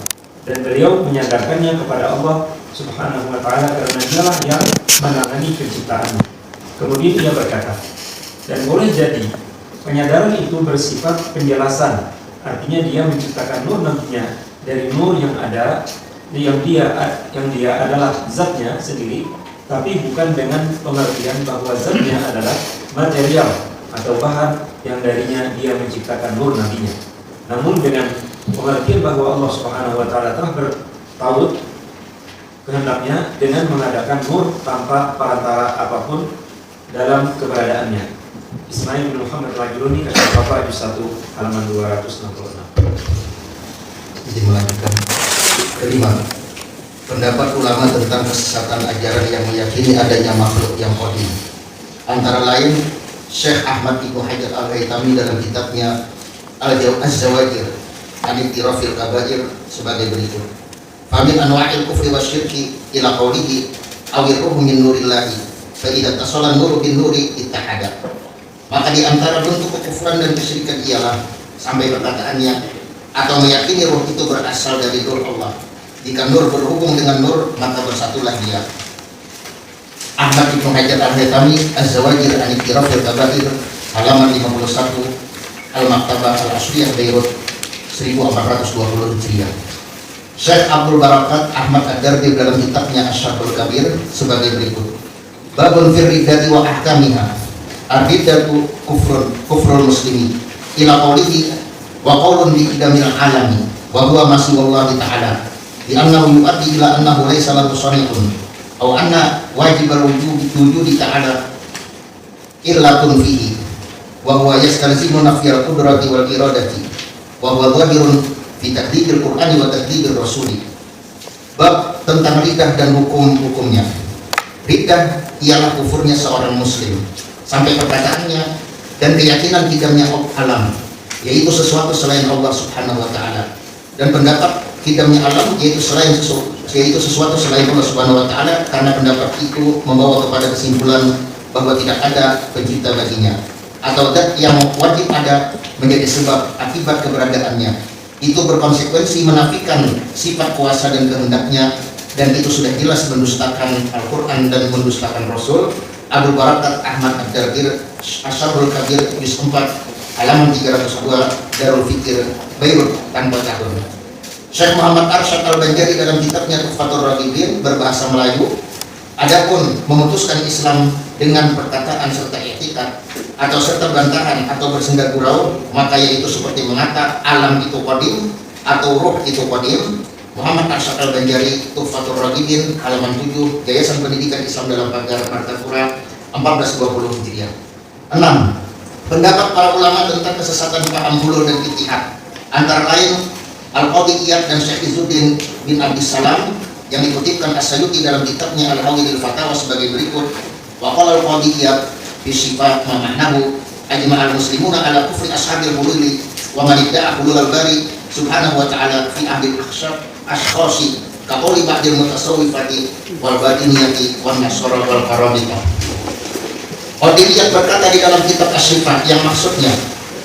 dan beliau menyadarkannya kepada Allah Subhanahu wa taala karena dialah yang menangani penciptaannya. Kemudian ia berkata, dan boleh jadi penyadaran itu bersifat penjelasan, artinya dia menciptakan nur nantinya dari nur yang ada, yang dia adalah zatnya sendiri, tapi bukan dengan pengertian bahwa zatnya adalah material atau bahan yang darinya dia menciptakan nur nantinya. Namun dengan pengertian bahwa Allah Subhanahu wa taala telah bertaut kehendaknya dengan mengadakan nur tanpa perantara apapun dalam keberadaannya. Ismail bin Muhammad Rajuluni, Kasyaf Bapak, juz 1 halaman 266. Jadi melanjutkan. Kelima, pendapat ulama tentang kesesatan ajaran yang meyakini adanya makhluk yang qadim. Antara lain Syekh Ahmad Ibnu Hajar Al-Haytami dalam kitabnya Al-Zawajir An-Ittirafil Kabair sebagai berikut. Famin anwa'il kufri wasyirki ila qawlihi awirruhu min nurillahi fa idza tasala nuru bin nuri ittahada. Maka di antara bentuk kekufuran dan kesyirikan ialah sampai perkataannya atau meyakini roh itu berasal dari nur Allah. Jika nur berhubung dengan nur, maka bersatulah dia. Ahmad Ibnu Hajar Al-Haytami Az-Zawajir An-Ittirafil Kabair halaman 51, Al-Maktabah Al-Asliyah Beirut 1420 Hijriah. Syekh Abdul Barakat Ahmad Ad-Dardir dalam kitabnya Asy-Syarhul Kabir sebagai berikut. Babun fir riddati wa ahkamiha. Ar-riddatu kufrul muslimi ila qawlihi wa qawlun bi idamil alami wa huwa masyiwallahi ta'ala di annahu yu'addi ila annahu laysa lahu sharikun aw anna wajibal wujudi ta'ala illatun fihi wa huwa yastalzimu nafyal qudrati wal iradati wa huwa dhahirun fi takdibil Qur'ani wa takdibil Rasuli. Bab tentang riddah dan hukum-hukumnya. Riddah ialah kufurnya seorang muslim sampai perkataannya dan keyakinan hidamnya alam, yaitu sesuatu selain Allah Subhanahu wa taala, dan pendapat hidamnya alam yaitu sesuatu selain Allah Subhanahu wa taala, karena pendapat itu membawa kepada kesimpulan bahwa tidak ada pencipta baginya atau zat yang wajib ada menjadi sebab akibat keberadaannya. Itu berkonsekuensi menafikan sifat kuasa dan kehendaknya, dan itu sudah jelas mendustakan Al-Quran dan mendustakan Rasul. Abdul Barakat Ahmad Ad-Dardir Asy-Syarhul Kabir juz 4 halaman 302 Darul Fikir Beirut tanpa tahun. Syekh Muhammad Arsyad Al-Banjari dalam kitabnya Tuhfatur Raghibin berbahasa Melayu, adapun memutuskan Islam dengan perkataan serta i'tiqad atau serta bantahan atau bersenda gurau, maka yaitu seperti mengata alam itu qadim atau ruh itu qadim. Muhammad Arsyad Al-Banjari, Tuhfatur Raghibin halaman 7, Yayasan Pendidikan Islam dalam Pagar Martapura 1420 Hijriah. 6. Pendapat para ulama tentang kesesatan paham hulul dan ittihad, antara lain Al-Qadhi Iyad dan Syekh Izzuddin bin Abdissalam yang dikutipkan As-Sayuti dalam kitabnya Al-Hawilil Fatawa sebagai berikut. Wa qala Al-Qadhi Iyad fi sifat ma ma'nahu ajma'al muslimuna ala kufri ashabil hululi wa man idda'a hulul al-bari subhanahu wa ta'ala fi ahli ashkhasi ka qawli ba'dil mutasawwifati wal batiniyati wan nasara wal karamita. Qadhi Iyad berkata di dalam kitab Asy-Syifa yang maksudnya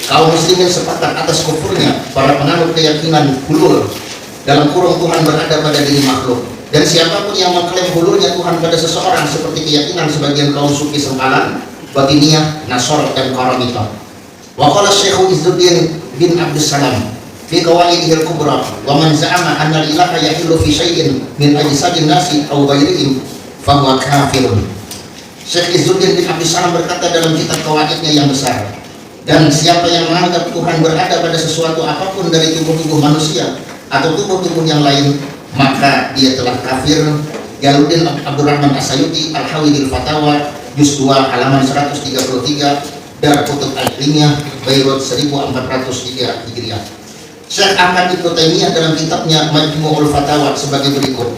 kaum muslimin sepakat atas kufurnya para penganut keyakinan hulul dalam kurung Tuhan berada pada diri makhluk, dan siapapun yang mengklaim hululnya Tuhan pada seseorang seperti keyakinan sebagian kaum sufi sempalan, batiniyah, nasor dan karamita. Wa qala Syekh Izzuddin bin Abdussalam fi qawaidihil kubra wa man za'ama anna al-ilaha yahillu fi syai'in min ajsadin nasi aw ghairihim fa huwa kafirun. Syekh Izzuddin bin Abdussalam berkata dalam kitab kawaidnya yang besar, dan siapa yang menganggap Tuhan berada pada sesuatu apapun dari tubuh-tubuh manusia atau tubuh-tubuh yang lain, maka dia telah kafir. Jaluddin Abdurrahman As-Sayuti Al-Hawilil Fatawa juz 2 halaman 133 Dar Kutub Al-Ilmiyah Beirut 1403 Hijriah. Syekh Ahmad Ibnu Taimiyah dalam kitabnya Majmu'ul Fatawa sebagai berikut.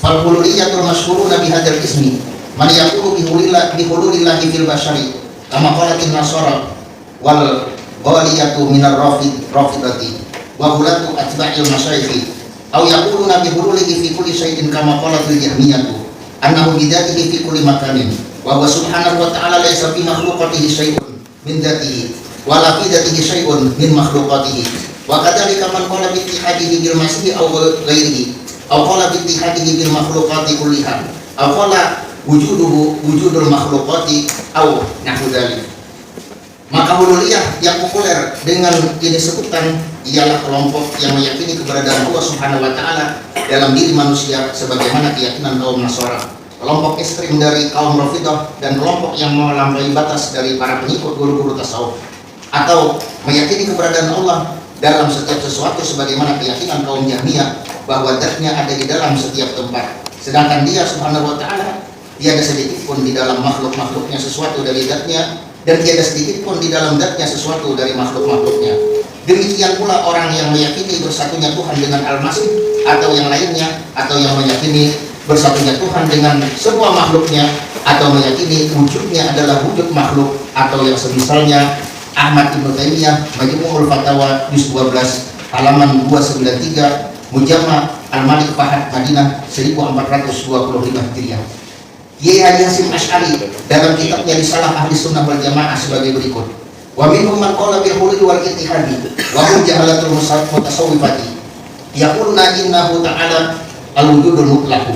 Fal hululiyatul masyhuruna bi hadzal ismi man yaqulu bi hululillahi fil bashari kama qalatin nasara wal ghaliyatu minar rafidati wa hulatu atba'il masyayikh aw yaquluna bi hululihi fi kulli syai'in kama qalatil jahmiyatu annahu bidatihi fi kulli makanin wa huwa subhanahu wa ta'ala laysa fi makhluqatihi syai'un min dzatihi wa la fi dzatihi syai'un min makhluqatihi wa kadzalika man qala bi ittihadihi bil masih aw ghairihi aw qala bi ittihadihi bil makhluqati kulliha aw qala wujudul makhluqati aw nahwu dzalik. Maka hululiyah yang populer dengan ini sebutan ialah kelompok yang meyakini keberadaan Allah Subhanahu wa taala dalam diri manusia sebagaimana keyakinan kaum Nasara. Kelompok ekstrim dari kaum Rafidhah dan kelompok yang melampaui batas dari para pengikut guru-guru tasawuf, atau meyakini keberadaan Allah dalam setiap sesuatu sebagaimana keyakinan kaum Jahmiyah bahwa zatnya ada di dalam setiap tempat, sedangkan dia Subhanahu wa taala tiada sedikit pun di dalam makhluk-makhluknya sesuatu dari zatnya, dan tiada sedikit pun di dalam zatnya sesuatu dari makhluk-makhluknya. Demikian pula orang yang meyakini bersatunya Tuhan dengan Al-Masih atau yang lainnya, atau yang meyakini bersatunya Tuhan dengan semua makhluknya, atau meyakini wujudnya adalah wujud makhluk, atau yang semisalnya. Ahmad Ibn Taimiyah, Majmu'ul Fatawa, juz 12, halaman 293, Mujamma Al-Malik Fahad, Madinah, 1425 Hijriah. Kiai Haji Hasyim Asy'ari dalam kitabnya Risalah Ahli Sunnah wal Jamaah sebagai berikut: wa minhum man qala bil hulul wal ittihadi wa hum jahalatul mutasawwifati yaquluna innahu ta'ala al-wujudul mutlaq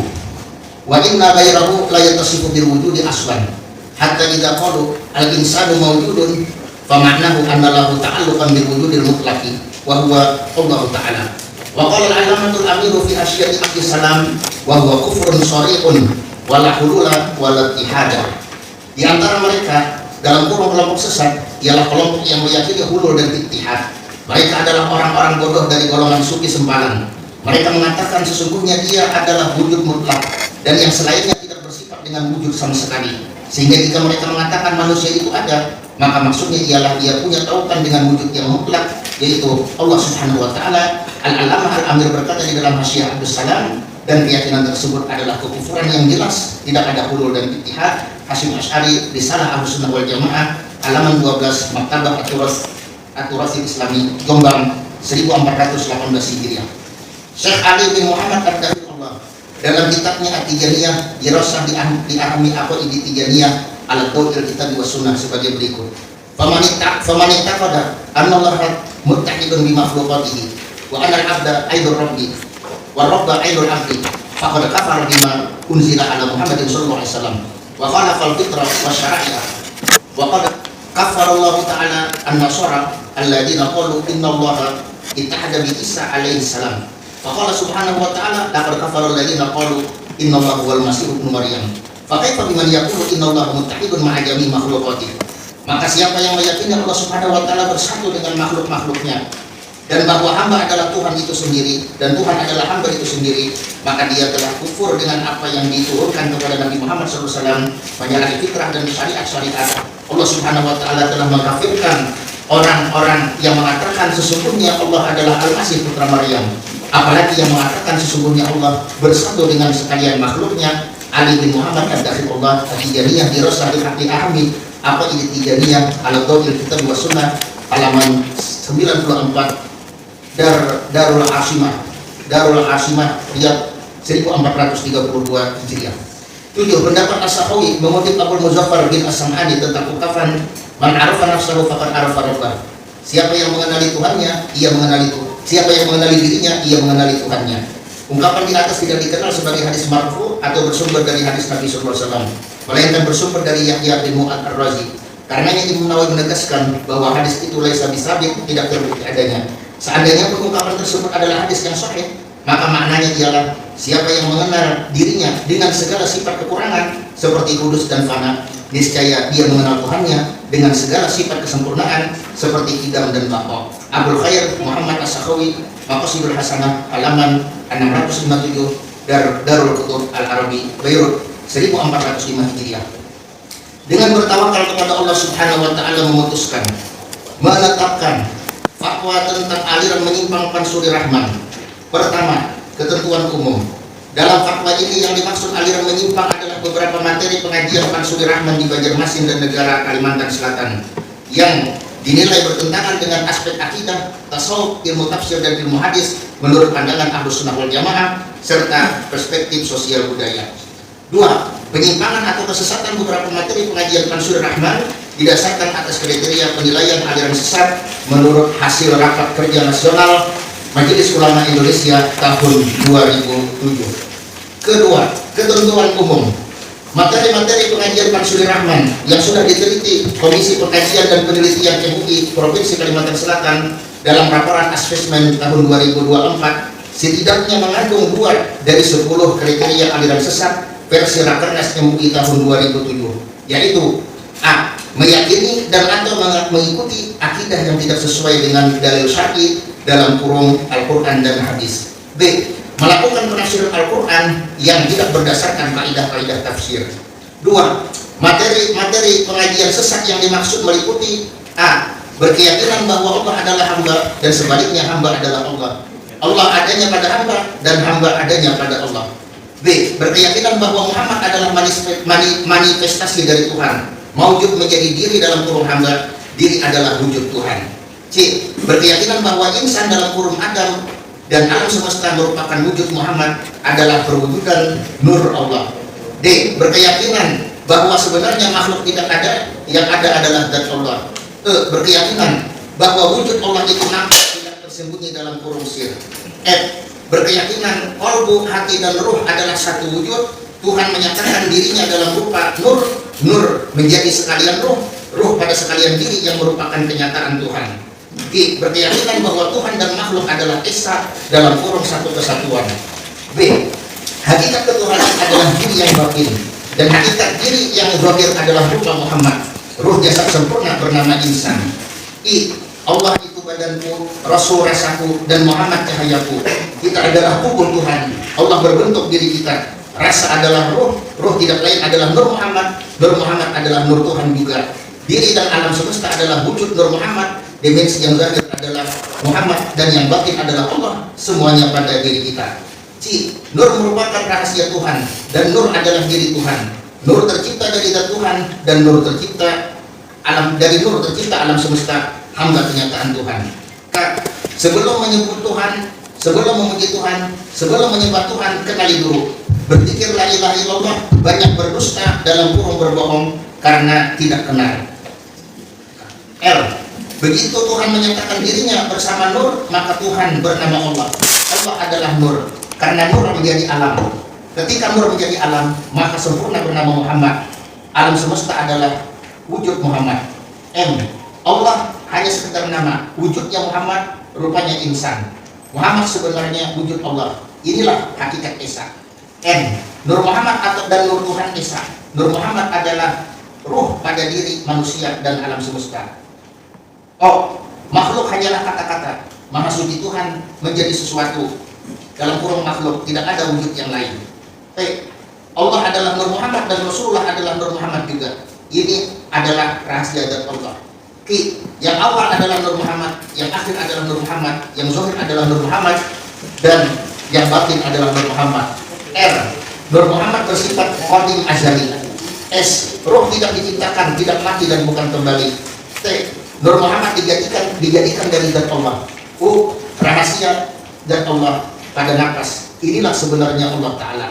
wa inna ghairahu la yattasifu bil wujudi aslan hatta idza qalu al-insanu mawjudun fa ma'nahu anna lahu ta'alluqan bil wujudil mutlaq wa huwa Allah ta'ala. Wa qala al-alamatul amiru fi asya'i al-salam wa huwa kufrun shari'un wala hulula wala ittihada. Di antara mereka dalam kelompok sesat ialah kelompok yang meyakini hulul dan ittihad. Mereka adalah orang-orang bodoh dari golongan sufi sempalan. Mereka mengatakan sesungguhnya dia adalah wujud mutlak dan yang selainnya tidak bersifat dengan wujud sama sekali. Sehingga jika mereka mengatakan manusia itu ada, maka maksudnya ialah dia punya tautan dengan wujud yang mutlak, yaitu Allah Subhanahu wa taala. Al-Alamah Al-Amir berkata di dalam Hasyiah Abdus Salam, dan keyakinan tersebut adalah kekufuran yang jelas, tidak ada hulul dan ittihad. Hasyim Asy'ari, Risalah Ahli Sunnah wal Jamaah, halaman 12, Maktabah At-Turathil Islami, Jombang, 1418 Hijriah. Syekh Ali bin Muhammad Ad-Dakhilullah dalam kitabnya At-Tijaniyah, Dirasah di Ahmi Aqaidi Tijaniyah al-Qaul Kitab wa Sunnah sebagai berikut: faman ittaqada anna Allah muttahidun bi makhluqatihi wa anna al-'abda aidur rabbi wa rabba aidul abdi faqad kafara bima unzila ala Muhammadin sallallahu alaihi wasallam wa khalafa al-fitrah wa syari'ah wa qad kafara Allah ta'ala an-nasara alladziina qalu inna Allah ittahada bi Isa alaihi salam fa qala subhanahu wa ta'ala laqad kafara alladziina qalu inna Allah huwal masih ibnu maryam fa kaifa biman yaqulu inna Allah muttahidun ma'a jami'i makhluqatihi. Maka siapa yang meyakini Allah Subhanahu wa ta'ala bersatu dengan makhluk-makhluknya dan bahwa hamba adalah Tuhan itu sendiri dan Tuhan adalah hamba itu sendiri, maka dia telah kufur dengan apa yang diturunkan kepada Nabi Muhammad SAW, menyalahi fitrah dan syariat-syariat. Allah Subhanahu wa ta'ala telah mengkafirkan orang-orang yang mengatakan sesungguhnya Allah adalah Al-Masih putra Maryam, apalagi yang mengatakan sesungguhnya Allah bersatu dengan sekalian makhluknya. Ali bin Muhammad Ad-Dakhilullah, At-Tijaniyah, Dirasah di Ahmi Aqaidi Tijaniyah al-Qaul Kitab wa Sunnah, halaman 94, Darul Asimah Riyadh, 1432 Hijriah. 7. Pendapat As-Sakhawi mengutip Abu Muzaffar bin As-Sam'ani tentang ungkapan man arafa nafsahu faqad arafa rabbah. Siapa yang mengenali Tuhannya, ia mengenali Tuhan. Siapa yang mengenali dirinya, ia mengenali Tuhannya. Ungkapan di atas tidak dikenal sebagai hadis marfu atau bersumber dari hadis Nabi sallallahu alaihi wasallam, melainkan bersumber dari Yahya bin Mu'ad Ar-Razi. Karenanya Imam Nawawi menegaskan bahwa hadis itu laisa bisabit, tidak terbukti adanya. Seandainya ungkapan tersebut adalah hadis yang sahih, maka maknanya ialah siapa yang mengenal dirinya dengan segala sifat kekurangan seperti kudus dan fana, niscaya dia mengenal Tuhannya dengan segala sifat kesempurnaan seperti idam dan baqa. Abdul Khair Muhammad As-Sakhawi, Maqasidul Hasanah, halaman 657, Darul Kutub Al-Arabi, Beirut, 1405 Hijriah. Dengan bertawakal kepada Allah Subhanahu wa ta'ala memutuskan menetapkan fatwa tentang aliran menyimpang Pansuri Rahman. Pertama, ketentuan umum. Dalam fatwa ini yang dimaksud aliran menyimpang adalah beberapa materi pengajian Pansuri Rahman di Banjarmasin dan negara Kalimantan Selatan yang dinilai bertentangan dengan aspek akidah, tasawuf, ilmu tafsir dan ilmu hadis menurut pandangan Ahlus Sunnah wal Jamaah serta perspektif sosial budaya. 2. Penyimpangan atau kesesatan beberapa materi pengajian Pansuri Rahman didasarkan atas kriteria penilaian aliran sesat menurut hasil rapat kerja nasional Majelis Ulama Indonesia tahun 2007. Kedua, ketentuan umum. Materi-materi pengajian Pansuri Rahman yang sudah diteliti Komisi Pengkajian dan Penelitian MUI Provinsi Kalimantan Selatan dalam laporan asesmen tahun 2024 setidaknya mengandung 2 dari 10 kriteria aliran sesat versi Rakernas MUI tahun 2007, yaitu A. Meyakini dan atau mengikuti akidah yang tidak sesuai dengan dalil syar'i dalam kurung Al-Quran dan hadis. B. Melakukan penafsiran Al-Quran yang tidak berdasarkan kaidah-kaidah tafsir. 2. Materi pengajian sesat yang dimaksud meliputi A. Berkeyakinan bahwa Allah adalah hamba dan sebaliknya hamba adalah Allah. Allah adanya pada hamba dan hamba adanya pada Allah. B. Berkeyakinan bahwa Muhammad adalah manifestasi dari Tuhan, maujud menjadi diri dalam kurung hamba, diri adalah wujud Tuhan. C. Berkeyakinan bahwa insan dalam kurung Adam dan alam semesta merupakan wujud Muhammad adalah perwujudan nur Allah. D. Berkeyakinan bahwa sebenarnya makhluk tidak ada, yang ada adalah zat Allah. E. Berkeyakinan bahwa wujud Allah itu nampak tidak tersembunyi dalam kurung sir. F. Berkeyakinan kolbu, hati dan ruh adalah satu wujud. Tuhan menyatakan dirinya dalam rupa nur, nur menjadi sekalian ruh, ruh pada sekalian diri yang merupakan kenyataan Tuhan. G. Berkeyakinan bahwa Tuhan dan makhluk adalah esa dalam kurung satu kesatuan. B. Hakikat ketuhanan adalah diri yang batin, dan hakikat diri yang zahir adalah rupa Muhammad, ruh jasad sempurna bernama insan. I. Allah itu badanku, Rasul rasaku, dan Muhammad cahayaku. Kita adalah tubuh Tuhan. Allah berbentuk diri kita. Rasa adalah ruh, ruh tidak lain adalah Nur Muhammad adalah Nur Tuhan juga. Diri dan alam semesta adalah wujud Nur Muhammad. Dimensi yang zahir adalah Muhammad dan yang batin adalah Allah. Semuanya pada diri kita. C. Nur merupakan rahasia Tuhan dan Nur adalah diri Tuhan. Nur tercipta dari zat Tuhan dan Nur tercipta alam semesta, hamba kenyataan Tuhan. K. Sebelum menyebut Tuhan, sebelum memuji Tuhan, sebelum menyembah Tuhan, kenali dulu. Berzikir la ilaha illallah, banyak berdusta dalam kurung berbohong karena tidak kenal. L. Begitu Tuhan menyatakan dirinya bersama Nur, maka Tuhan bernama Allah. Allah adalah Nur, karena Nur menjadi alam. Ketika Nur menjadi alam, maka sempurna bernama Muhammad. Alam semesta adalah wujud Muhammad. M. Allah hanya sekedar nama, wujudnya Muhammad, rupanya insan. Muhammad sebenarnya wujud Allah. Inilah hakikat Esa. N. Nur Muhammad dan Nur Tuhan Esa. Nur Muhammad adalah ruh pada diri manusia dan alam semesta. O. Makhluk hanyalah kata-kata. Maha suci Tuhan menjadi sesuatu. Dalam kurung makhluk tidak ada wujud yang lain. P. Allah adalah Nur Muhammad dan Rasulullah adalah Nur Muhammad juga. Ini adalah rahasia zat Allah. Q. Yang awal adalah Nur Muhammad, yang akhir adalah Nur Muhammad, yang zahir adalah Nur Muhammad, dan yang batin adalah Nur Muhammad. R. Nur Muhammad bersifat qadim azali. S. Ruh tidak diciptakan, tidak mati dan bukan kembali. T. Nur Muhammad dijadikan dari zat Allah. U. Rahasia zat Allah pada nafas. Inilah sebenarnya Allah Ta'ala.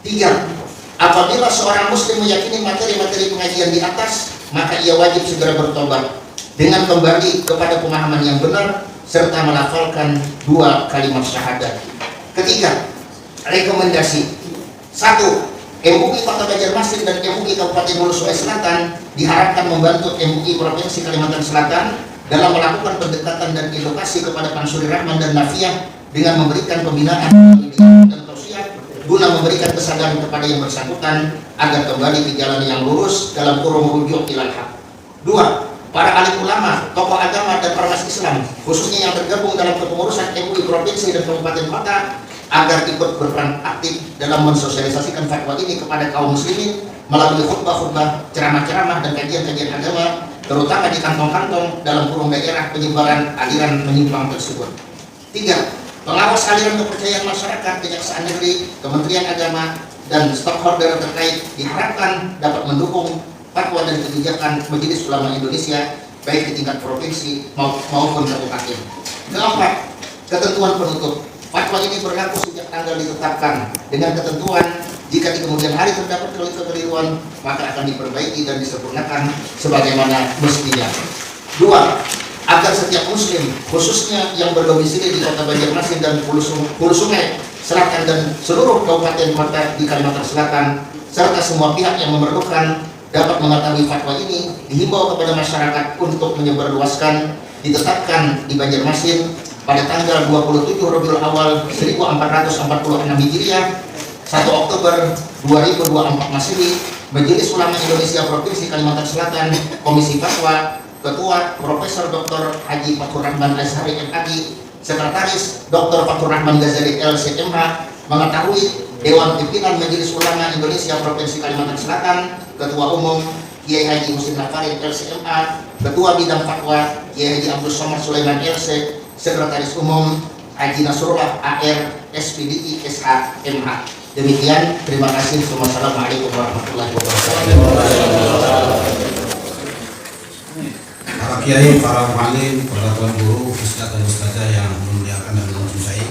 3. Apabila seorang muslim meyakini materi-materi pengajian di atas, maka ia wajib segera bertobat dengan kembali kepada pemahaman yang benar serta melafalkan 2 kalimat syahadat. Ketiga, rekomendasi. 1. MUI Kota Banjarmasin dan MUI Kabupaten Hulu Sungai Selatan diharapkan membantu MUI Provinsi Kalimantan Selatan dalam melakukan pendekatan dan edukasi kepada Pansuri Rahman dan Nafiah dengan memberikan pembinaan dan tausiah guna memberikan kesadaran kepada yang bersangkutan agar kembali ke jalan yang lurus dalam kurung rujuk ilal haq. 2. Para alim ulama, tokoh agama dan ormas Islam khususnya yang tergabung dalam kepengurusan MUI Provinsi dan Kabupaten Kota agar ikut berperan aktif dalam mensosialisasikan fatwa ini kepada kaum muslimin melalui khutbah-khutbah, ceramah-ceramah dan kajian-kajian agama, terutama di kantong-kantong dalam kurung daerah penyebaran aliran menyimpang tersebut. 3. Pengawas aliran kepercayaan masyarakat, Kejaksaan Negeri, Kementerian Agama, dan stakeholder terkait diharapkan dapat mendukung fatwa dan kebijakan Majelis Ulama Indonesia baik di tingkat provinsi maupun kabupaten. 4. Ketentuan penutup. Fatwa ini berlaku sejak tanggal ditetapkan dengan ketentuan jika di kemudian hari terdapat kekeliruan maka akan diperbaiki dan disempurnakan sebagaimana mestinya. 2. Agar setiap muslim khususnya yang berdomisili di Kota Banjarmasin dan Hulu Sungai Selatan dan seluruh kabupaten kota di Kalimantan Selatan serta semua pihak yang memerlukan dapat mengetahui fatwa ini, dihimbau kepada masyarakat untuk menyebarluaskan ditetapkan di Banjarmasin pada tanggal 27 Rabiul Awal 1446 Hijriah, 1 Oktober 2024 Masehi, Majelis Ulama Indonesia Provinsi Kalimantan Selatan, Komisi Fatwa, Ketua Profesor Dr. Haji Fathur Rahman Azhari MAG, Sekretaris Dr. Fathur Rahman Ghazali LCMH, mengetahui Dewan Pimpinan Majelis Ulama Indonesia Provinsi Kalimantan Selatan, Ketua Umum Kiai Haji Husin Lafarid LCMA, Ketua Bidang Fatwa Kiai Haji Abdul Somad Sulaiman LC, Sekretaris Umum Haji Nasrullah AR SPDI SHMH. Demikian, terima kasih. Wassalamualaikum warahmatullahi wabarakatuh. Para kiai, para muallim, para tuan guru, ustadz dan ustazah yang memuliakan dan mencintai,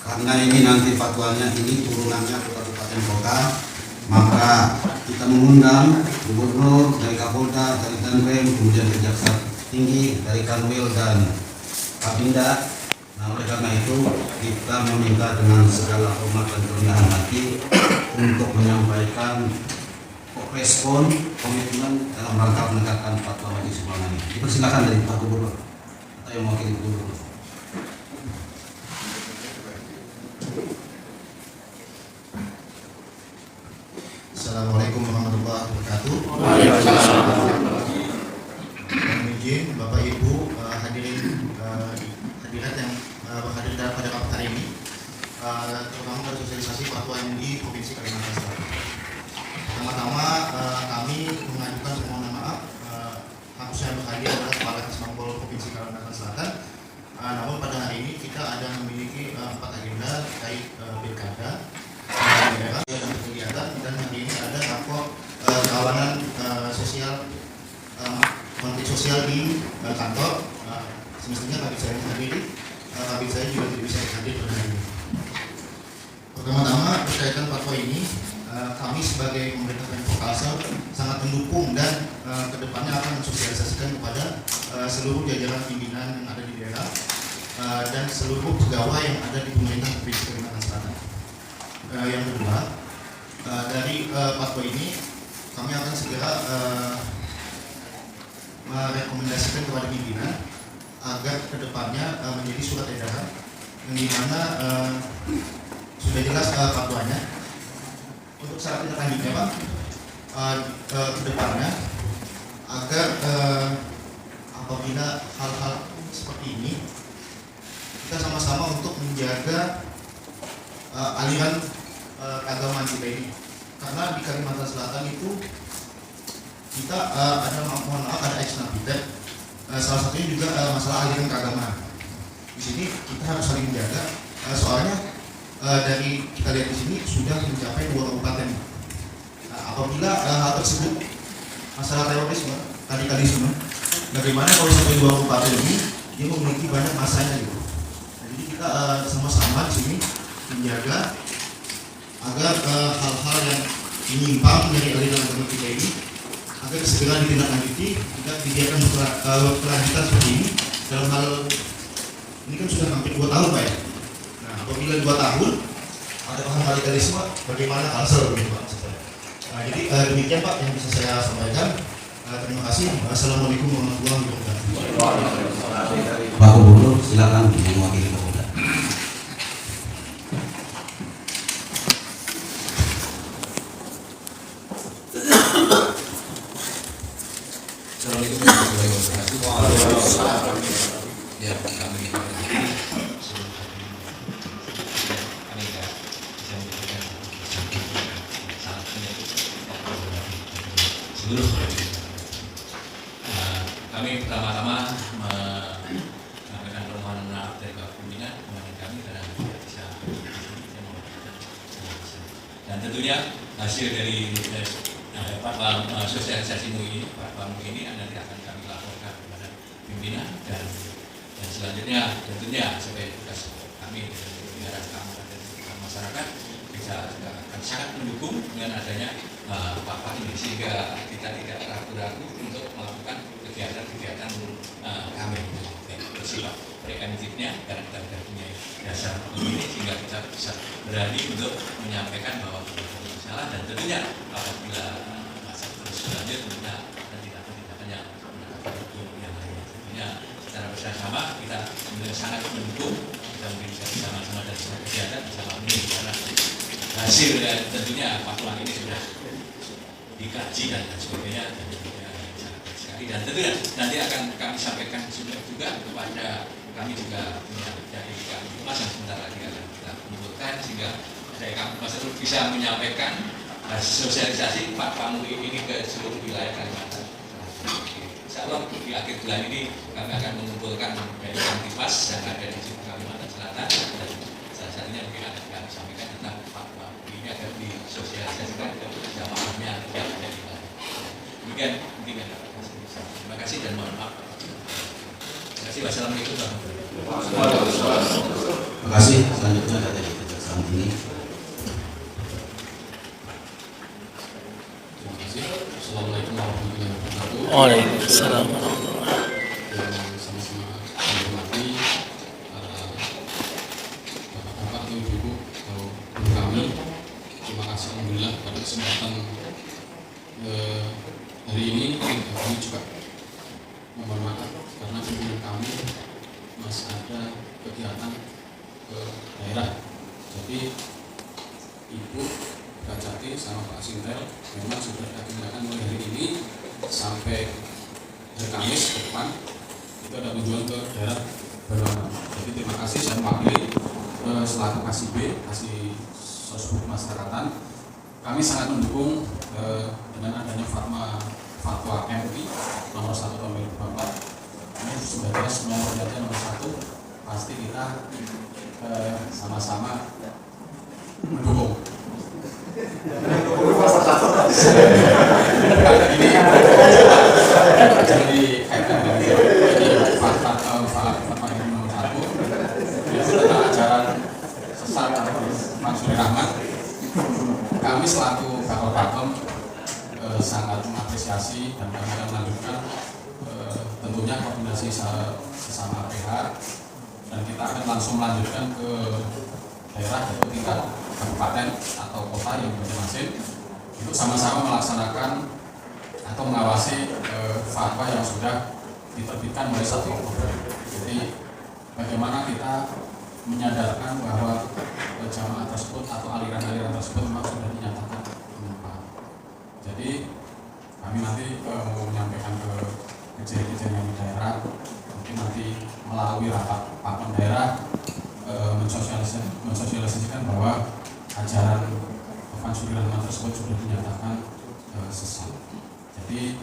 karena ini nanti fatwanya ini turunannya ke kabupaten kota, maka kita mengundang gubernur dari Kapolda, dari Danrem, kemudian Kejaksaan Tinggi, dari Kanwil dan Kabinda. Nah, oleh karena itu kita meminta dengan segala hormat dan kerendahan hati untuk menyampaikan respon komitmen dalam rangka menegakkan fatwa majelis ulama ini. Dipersilakan dari Pak Gubernur atau yang mewakili Gubernur. Assalamualaikum warahmatullahi wabarakatuh. Mohon izin Bapak Ibu hadirin hadirat yang berhadir pada hari ini, terutama pada sosialisasi fatwa MUI Provinsi Kalimantan Selatan. Pertama-tama kami mengajukan permohonan maaf, harusnya berhadir adalah Kepala Kesbangpol Provinsi Kalimantan Selatan. Namun pada hari ini kita ada memiliki 4 agenda terkait pilkada daerah dan kegiatan, dan hari ini ada rapor kawanan sosial konflik sosial di kantor. Semestinya kabit saya menghadiri, kabit saya juga tidak bisa hadir pada hari ini. Pertama-tama berkaitan fatwa ini, kami sebagai pemerintah Pemprov Kalsel sangat mendukung dan kedepannya akan mensosialisasikan kepada seluruh jajaran pimpinan yang ada di daerah dan seluruh pegawai yang ada di pemerintah Provinsi Kalimantan Selatan. Yang kedua, dari fatwa ini kami akan segera merekomendasikan kepada pimpinan agar kedepannya menjadi surat edaran yang dimana sudah jelas fatwanya. Untuk syarat tindak lanjutnya Pak, kedepannya agar apabila hal-hal seperti ini kita sama-sama untuk menjaga aliran keagamaan kita ini, karena di Kalimantan Selatan itu kita ada, mohon maaf, ada ex napiter, salah satunya juga masalah aliran keagamaan. Di sini kita harus saling menjaga, soalnya dari kita lihat di sini sudah mencapai 2 kabupaten. Apabila hal tersebut masalah terorisme, radikalisme, bagaimana kalau sampai 2 kabupaten ini dia memiliki banyak masanya gitu. Jadi kita sama-sama di sini menjaga agar hal-hal yang menyimpang dari aliran agama kita ini agar segera ditindaklanjuti, tidak dibiarkan berkelanjutan seperti ini. Dalam hal ini kan sudah hampir 2 tahun Pak ya. Nah, apabila 2 tahun ada paham radikalisme, bagaimana Kalsel begitu Pak? Jadi demikian Pak yang bisa saya sampaikan. Terima kasih. Assalamualaikum warahmatullahi wabarakatuh. Pak Gubernur, silakan mewakili Kapolda. Assalamualaikum warahmatullahi wabarakatuh. Ya, kami kami pertama-tama menyampaikan permohonan maaf dari Bapak Pimpinan kepada kami karena tidak bisa dan tentunya hasil dari fatwa sosialisasi MUI ini nanti akan kami laporkan kepada pimpinan dan selanjutnya tentunya sebagai tugas kami di arah keamanan dan masyarakat bisa akan sangat mendukung dengan adanya fatwa ini sehingga kita tidak ragu-ragu untuk melakukan kegiatan-kegiatan kami bersifat preemptifnya karena kita sudah punya dasar ini sehingga kita bisa berani untuk menyampaikan bahwa kita ada masalah dan tentunya apabila masa terus berlanjut tentunya tindakan yang lainnya tentunya secara hasil tentunya fatwa ini sudah dikaji dan sebagainya dan tentunya nanti akan kami sampaikan juga kepada kami juga punya dari Kamtipmas yang sebentar lagi akan kita kumpulkan sehingga dari Kamtipmas itu bisa menyampaikan sosialisasi fatwa MUI ini ke seluruh wilayah Kalimantan. Insya Allah di akhir bulan ini kami akan mengumpulkan dari Kamtipmas yang ada di Kalimantan Selatan dan salah satunya mungkin akan kami sampaikan tentang fatwa MUI ini agar disosialisasikan ke jamaahnya yang ada di wilayah. Demikian mungkin terima kasih dan mohon maaf. Terima kasih. Wassalamualaikum warahmatullahi wabarakatuh. Terima kasih. Selanjutnya dari Kejaksaan Tinggi. Terima kasih. Assalamualaikum warahmatullahi wabarakatuh. Waalaikumsalam warahmatullahi wabarakatuh. Yang sama-sama kami hormati para bapak-bapak atau ibu-ibu atau guru kami. Terima kasih alhamdulillah pada kesempatan hari ini kami juga mohon maaf karena pimpinan kami masih ada kegiatan ke daerah. Jadi Ibu Kajati sama Pak Sintel memang sudah diagendakan mulai hari ini sampai hari Kamis ke depan itu ada kunjungan ke daerah Baluran. Jadi terima kasih saya mewakili selaku Kasih Sosbud Masyarakatan. Kami sangat mendukung dengan adanya fatwa MUI nomor 1 tahun 2024. Ini sebenarnya nomor 1 pasti kita sama-sama mendukung. Ini jadi kaitan dengan fatwa MUI nomor 1 itu tentang ajaran sesat Mansuri Rahmat. Kami selaku Kakor Pakem sangat mengapresiasi dan kami akan melanjutkan tentunya koordinasi sesama PH dan kita akan langsung melanjutkan ke daerah yaitu tingkat kabupaten atau kota yang masing-masing untuk sama-sama melaksanakan atau mengawasi fatwa yang sudah diterbitkan mulai 1 Oktober. Jadi bagaimana kita menyadarkan bahwa jamaah tersebut atau aliran-aliran tersebut memang sudah dinyatakan menyimpang. Jadi kami nanti mau menyampaikan ke kejadian yang di daerah, mungkin nanti melalui rapat papan daerah mensosialisasikan bahwa ajaran Mansuri Rahmat tersebut sudah dinyatakan sesat. Jadi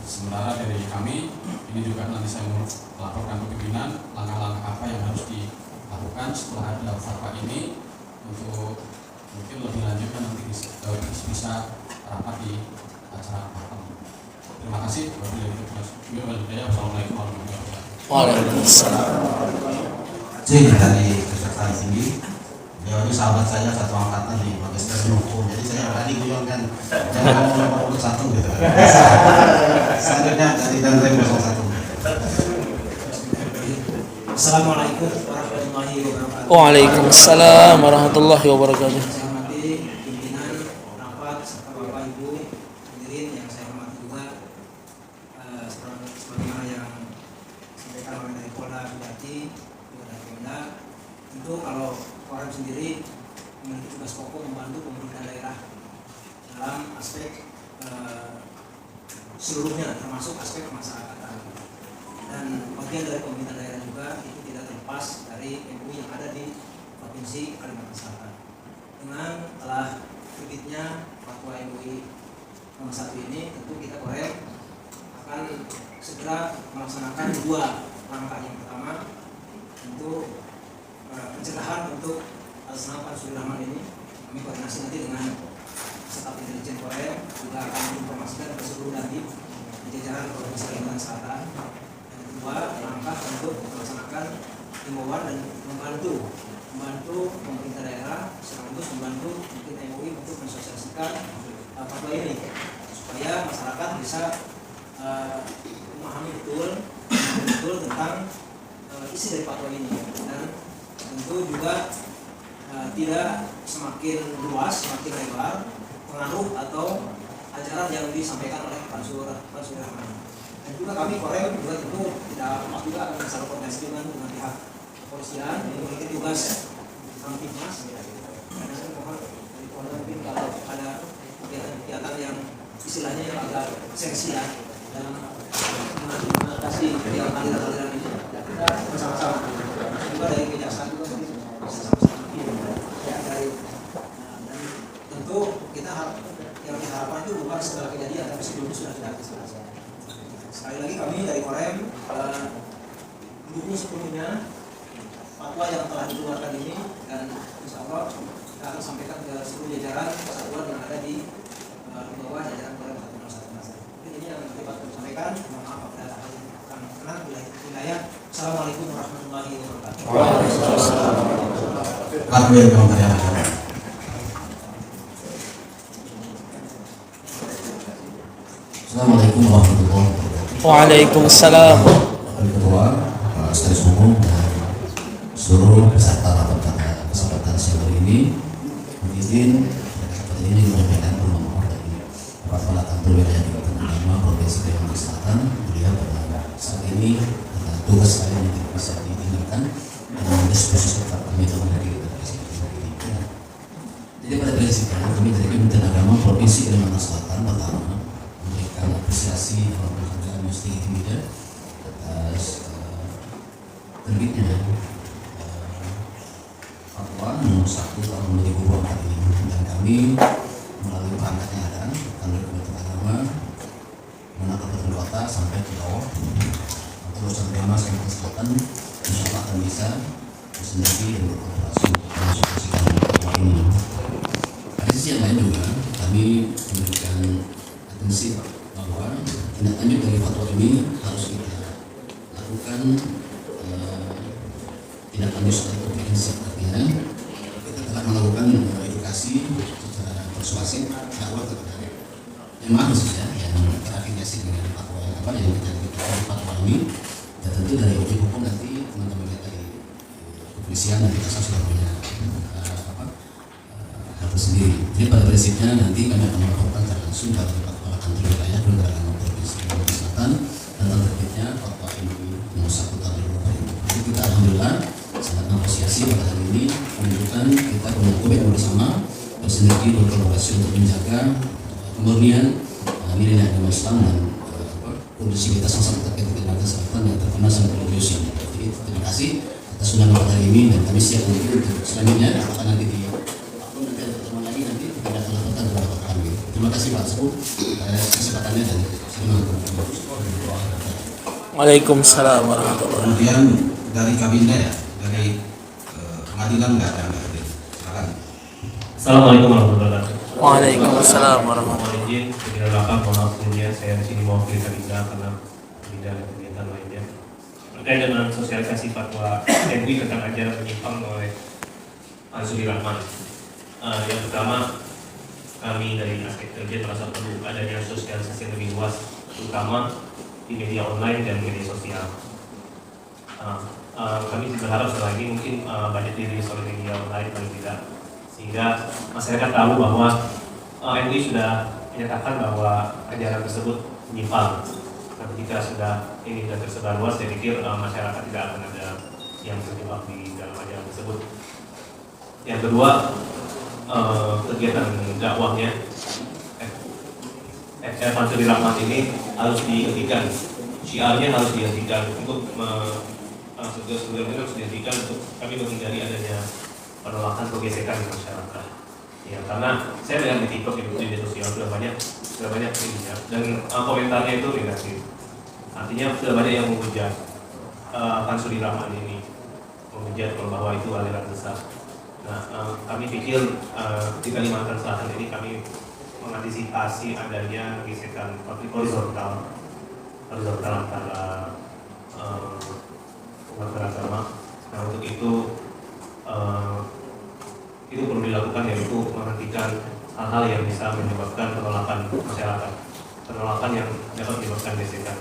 sementara dari kami ini juga nanti saya mau melaporkan ke pimpinan langkah-langkah apa yang harus dilakukan setelah ada fatwa ini untuk mungkin lebih lanjut kan nanti bisa rapat di acara papan. Terima kasih. Wassalamualaikum warahmatullahi wabarakatuh. Waalaikumsalam. Jadi dari Kejaksaan Tinggi, beliau ini sahabat saya satu angkatan di Magister Hukum, jadi saya berani guyonkan jangan ngomong nomor 1 gitu. Selanjutnya dari Danrem 01. Assalamualaikum warahmatullahi wabarakatuh. Waalaikumsalam warahmatullahi wabarakatuh. Saya hormati pimpinan rapat serta Bapak Ibu hadirin yang saya hormati juga, sebagaimana yang disampaikan oleh dari Polda Kajati juga dari Polda. Tentu kalau Korem sendiri memiliki tugas pokok membantu pemerintah daerah dalam aspek seluruhnya, termasuk aspek kemasyarakatan. Dan bagian dari pemerintah daerah juga itu tidak terlepas dari MUI yang ada di Provinsi Kalimantan Selatan. Dengan telah terbitnya fatwa MUI nomor 1 ini, tentu kita Korem akan segera melaksanakan 2 langkah. Yang pertama tentu pencegahan untuk atas Mansuri Rahmat ini. Kami koordinasi nanti dengan staf intelijen Korem, juga akan menginformasikan ke seluruh nanti di jajaran Provinsi Kalimantan Selatan. Yang kedua, langkah untuk melaksanakan himbauan dan membantu pemerintah daerah sekaligus membantu mungkin MUI untuk mensosialisasikan fatwa ini supaya masyarakat bisa memahami betul tentang isi dari fatwa ini, dan tentu juga tidak semakin luas, semakin lebar pengaruh atau ajaran yang disampaikan oleh Mansuri Rahmat. Dan juga kami Korem juga tentu tidak lepas juga akan bersama koordinasi dengan pihak kepolisian yang memiliki tugas Kamtipmas. Dan saya mohon mungkin kalau ada kegiatan-kegiatan yang istilahnya yang agak sensi ya dalam mengatasi yang aliran-aliran ini, kita bersama-sama juga dari kejaksaan juga mungkin bersama-sama ya dari dan tentu kita yang diharapkan itu bukan setelah kejadian tapi sebelumnya sudah tidak antisipasi. Sekali lagi kami dari Korem mendukung sepenuhnya fatwa yang telah dikeluarkan ini, dan insya Allah kita akan sampaikan ke seluruh jajaran kesatuan yang ada di bawah jajaran Korem 101 Masa. Ini yang dapat kami sampaikan. Mohon maaf apabila ada hal yang akan kenal wilayah. Assalamualaikum warahmatullahi wabarakatuh. Assalamualaikum warahmatullahi wabarakatuh. Waalaikumsalam. Ketua, Sekretaris Umum dan seluruh peserta rapat pada kesempatan siang hari ini, izin kesempatan ini menyampaikan permohonan dari Kepala Kantor Wilayah Kabupaten Agama Provinsi Kalimantan Selatan. Beliau pada saat ini ada tugas lain yang tidak bisa ditinggalkan dalam diskusi tetap kami telah menghadiri hari ini. Jadi pada prinsipnya kami dari Kementerian Agama Provinsi Kalimantan Selatan pertama memberikan apresiasi dalam penghargaan Muslim Media atas terbitnya fatwa nomor 1 tahun 2024 ini, dan kami melalui perangkat yang ada kantor Kementerian Agama mana Kabupaten Kota sampai ke bawah terus agama Kalimantan Selatan insya Allah akan bisa bersinergi dan berkolaborasi untuk mensukseskan fatwa ini. Pada sisi yang lain juga kami memberikan atensi bahwa tindak lanjut dari fatwa ini harus kita lakukan tindak lanjut secara komprehensif. Artinya kita telah melakukan edukasi secara persuasif dakwah kepada yang maksudnya yang terafiliasi dengan fatwa yang apa yang kita lakukan fatwa ini, dan tentu dari objek hukum nanti teman-teman kita dari kepolisian dan kita sudah punya hal tersendiri. Jadi pada prinsipnya nanti kami akan melakukan secara langsung pada Kepala Kantor Wilayah Kementerian Agama Provinsi Kalimantan Selatan tentang terbitnya fatwa MUI nomor 1 tahun 2024. Jadi kita alhamdulillah sangat apresiasi pada hari ini menunjukkan kita punya komitmen bersama bersinergi berkolaborasi untuk menjaga kemurnian nilai agama Islam dan kondisivitas yang sangat terkait dengan Kalimantan Selatan yang terkenal sangat religius ini. Jadi terima kasih atas undangan pada hari ini, dan kami siap nanti untuk selanjutnya akan nanti di nanti ada pertemuan lagi nanti kita akan lakukan beberapa kali. Terima kasih Pak Sepuh atas kesempatannya dan Waalaikumsalam warahmatullahi. Kemudian dari Kabinda ya, dari pengadilan nggak ada silakan. Assalamualaikum warahmatullahi wabarakatuh. Waalaikumsalam warahmatullahi. Mohon izin, segera belakang, mohon maaf sebelumnya saya di sini mewakili Kabinda karena Kabinda ada kegiatan lainnya terkait dengan sosialisasi fatwa MUI tentang ajaran menyimpang oleh Ansuri Rahman. Yang pertama, kami dari aspek kerja merasa perlu adanya sosialisasi yang lebih luas, terutama di media online dan media sosial. Kami berharap selagi mungkin banyak dirilis oleh media online paling tidak, sehingga masyarakat tahu bahwa MUI sudah menyatakan bahwa ajaran tersebut menyimpang. Nah, ketika ini sudah tersebar luas, saya pikir masyarakat tidak akan ada yang terjebak di dalam ajaran tersebut. Yang kedua, kegiatan dakwahnya Ansuri Rahman ini harus dihentikan, syiarnya harus dihentikan untuk harus dihentikan untuk kami menghindari adanya penolakan atau gesekan di masyarakat. Ya, karena saya lihat di TikTok, di media sosial sudah banyak ini ya, dan komentarnya itu negatif. Artinya sudah banyak yang menghujat Ansuri Rahman ini, menghujat bahwa itu aliran sesat. Nah, kami pikir di Kalimantan Selatan ini kami mengantisipasi adanya gesekan horizontal antara umat beragama. Nah, untuk itu perlu dilakukan, yaitu menghentikan hal-hal yang bisa menyebabkan penolakan masyarakat, penolakan yang dapat menyebabkan gesekan.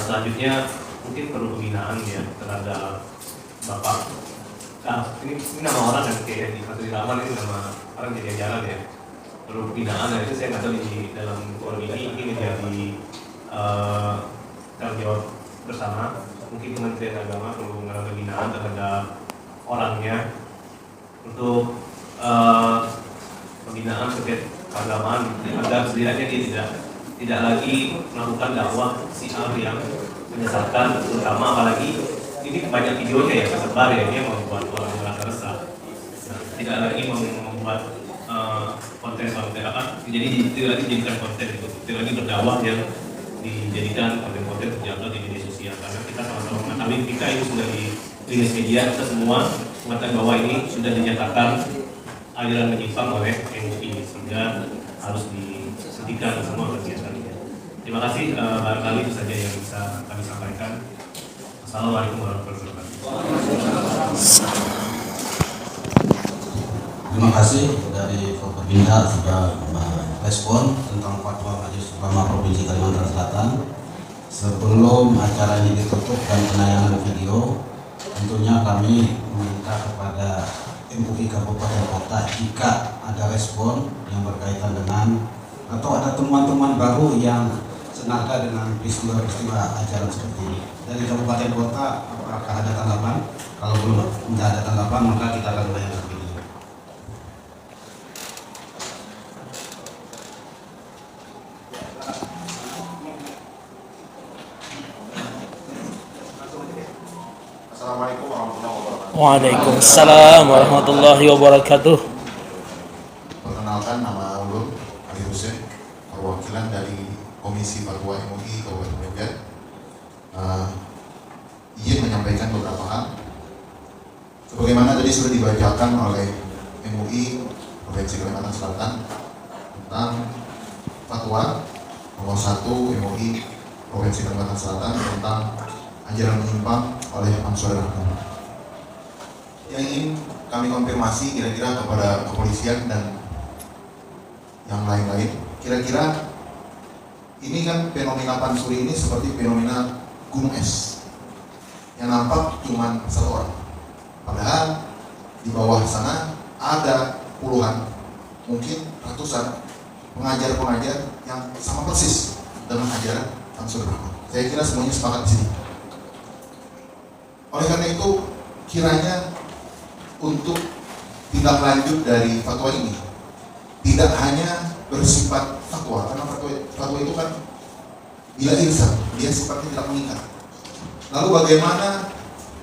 Selanjutnya mungkin perlu pembinaan ya terhadap Bapak. Ini nama orang kan kayak di Ansuri Rahman, ini nama orang jadi jalan ya. Perlu pembinaan, dan itu saya nggak tahu di dalam forum ini menjadi tanggung jawab bersama. Mungkin Kementerian Agama perlu melakukan pembinaan terhadap orangnya untuk pembinaan terkait keagamaan agar setidaknya dia tidak lagi melakukan dakwah syiar yang menyesatkan, terutama apalagi ini banyak videonya ya tersebar ya, dia membuat orang merasa resah. Nah, tidak lagi membuat konten-konten apa, jadi tidak lagi dijadikan konten itu, tidak lagi berdakwah yang dijadikan konten-konten terjangkau di media sosial, karena kita sama-sama mengetahui ketika itu sudah di rilis media, kita semua mengatakan bahwa ini sudah dinyatakan aliran menyimpang oleh MUI, sehingga harus dihentikan semua kegiatan ini. Terima kasih, barangkali itu saja yang bisa kami sampaikan. Assalamualaikum warahmatullahi wabarakatuh. Terima kasih dari Forkopimda sudah merespon tentang fatwa Majelis Ulama Provinsi Kalimantan Selatan. Sebelum acara ini ditutup dan penayangan video, tentunya kami meminta kepada MUI Kabupaten Kota jika ada respon yang berkaitan dengan atau ada temuan-temuan baru yang senada dengan peristiwa-peristiwa ajaran seperti ini. Dari Kabupaten Kota, apakah ada tanggapan? Kalau belum ada tanggapan, maka kita akan melayangkan video. Assalamualaikum warahmatullahi wabarakatuh. Waalaikumsalam warahmatullahi wabarakatuh. Perkenalkan, nama ulun Ali Hussein, perwakilan dari Komisi Fatwa MUI Kabupaten Banjar. Izin menyampaikan beberapa hal. Sebagaimana tadi sudah dibacakan oleh MUI Provinsi Kalimantan Selatan tentang fatwa nomor 1 MUI Provinsi Kalimantan Selatan tentang ajaran menyimpang oleh Ansor Rahman. Yang ingin kami konfirmasi kira-kira kepada kepolisian dan yang lain-lain, kira-kira ini kan fenomena pansuri ini seperti fenomena gunung es yang nampak cuma satu orang, padahal di bawah sana ada puluhan, mungkin ratusan pengajar-pengajar yang sama persis dengan ajaran Ansor Rahman. Saya kira semuanya sepakat di sini. Oleh karena itu, kiranya untuk tindak lanjut dari fatwa ini tidak hanya bersifat fatwa, karena fatwa itu kan bila ilzam, dia sifatnya tidak mengikat. Lalu bagaimana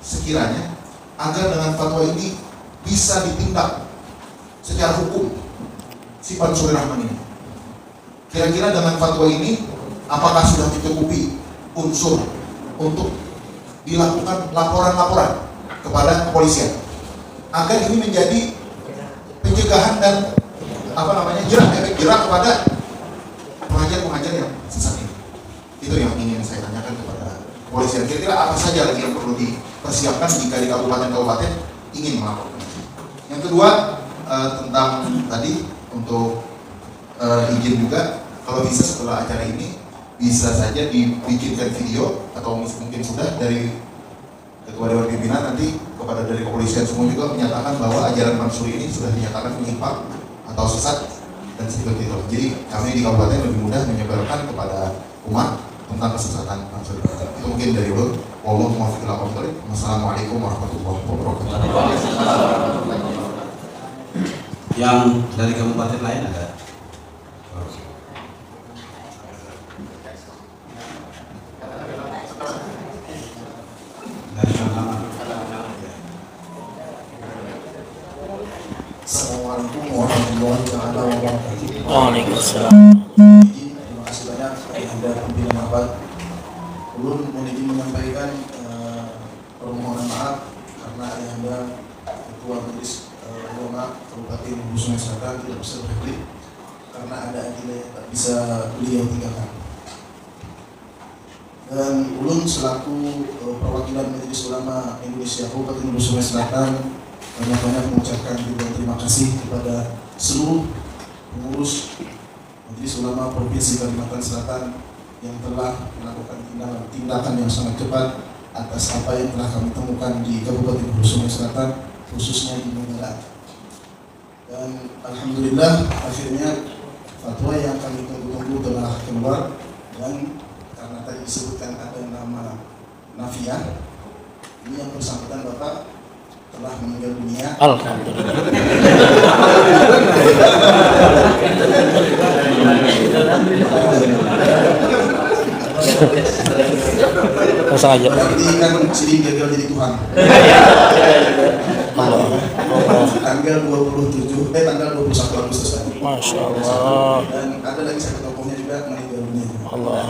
sekiranya agar dengan fatwa ini bisa ditindak secara hukum si Ansor Rahman ini? Kira-kira dengan fatwa ini apakah sudah dicukupi unsur untuk dilakukan laporan-laporan kepada kepolisian agar ini menjadi pencegahan dan efek jerak kepada pengajar-pengajar yang sesat ini. Itu yang ingin saya tanyakan kepada kepolisian. Kira-kira apa saja lagi yang perlu dipersiapkan jika di kabupaten-kabupaten ingin melaporkan. Yang kedua, tentang tadi untuk izin juga, kalau bisa setelah acara ini bisa saja dibikinkan video atau mungkin sudah dari Ketua Dewan Pimpinan nanti kepada dari kepolisian semua juga menyatakan bahwa ajaran Mansuri ini sudah dinyatakan menyimpang atau sesat dan seperti itu. Jadi kami di kabupaten lebih mudah menyebarkan kepada umat tentang kesesatan Mansuri. Itu mungkin dari dulu. Wassalamualaikum warahmatullahi wabarakatuh. Yang dari kabupaten lain ada? Assalamualaikum warahmatullahi wabarakatuh. Waalaikumsalam. Terima kasih banyak kepada pimpinan rapat. Ulun mohon izin menyampaikan permohonan maaf karena ayahanda Ketua Majelis Ulama Kabupaten Hulu Sungai Selatan tidak bisa berhadir karena ada agenda yang tak bisa beliau tinggalkan. Dan ulun selaku perwakilan Majelis Ulama Indonesia Kabupaten Hulu Sungai Selatan banyak-banyak mengucapkan ribuan terima kasih kepada seluruh pengurus Majelis Ulama Provinsi Kalimantan Selatan yang telah melakukan tindakan yang sangat cepat atas apa yang telah kami temukan di Kabupaten Hulu Sungai Selatan, khususnya di Donggala. Dan alhamdulillah akhirnya fatwa yang kami tunggu-tunggu telah keluar, dan karena tadi disebutkan ada nama Nafiyah, ini yang bersangkutan Bapak telah meninggal dunia. Alhamdulillah. Langsung aja. Berarti kan sidin gagal jadi Tuhan. Tanggal 21 Agustus tadi. Masya Allah. Dan ada lagi satu tokohnya juga meninggal dunia. Allah.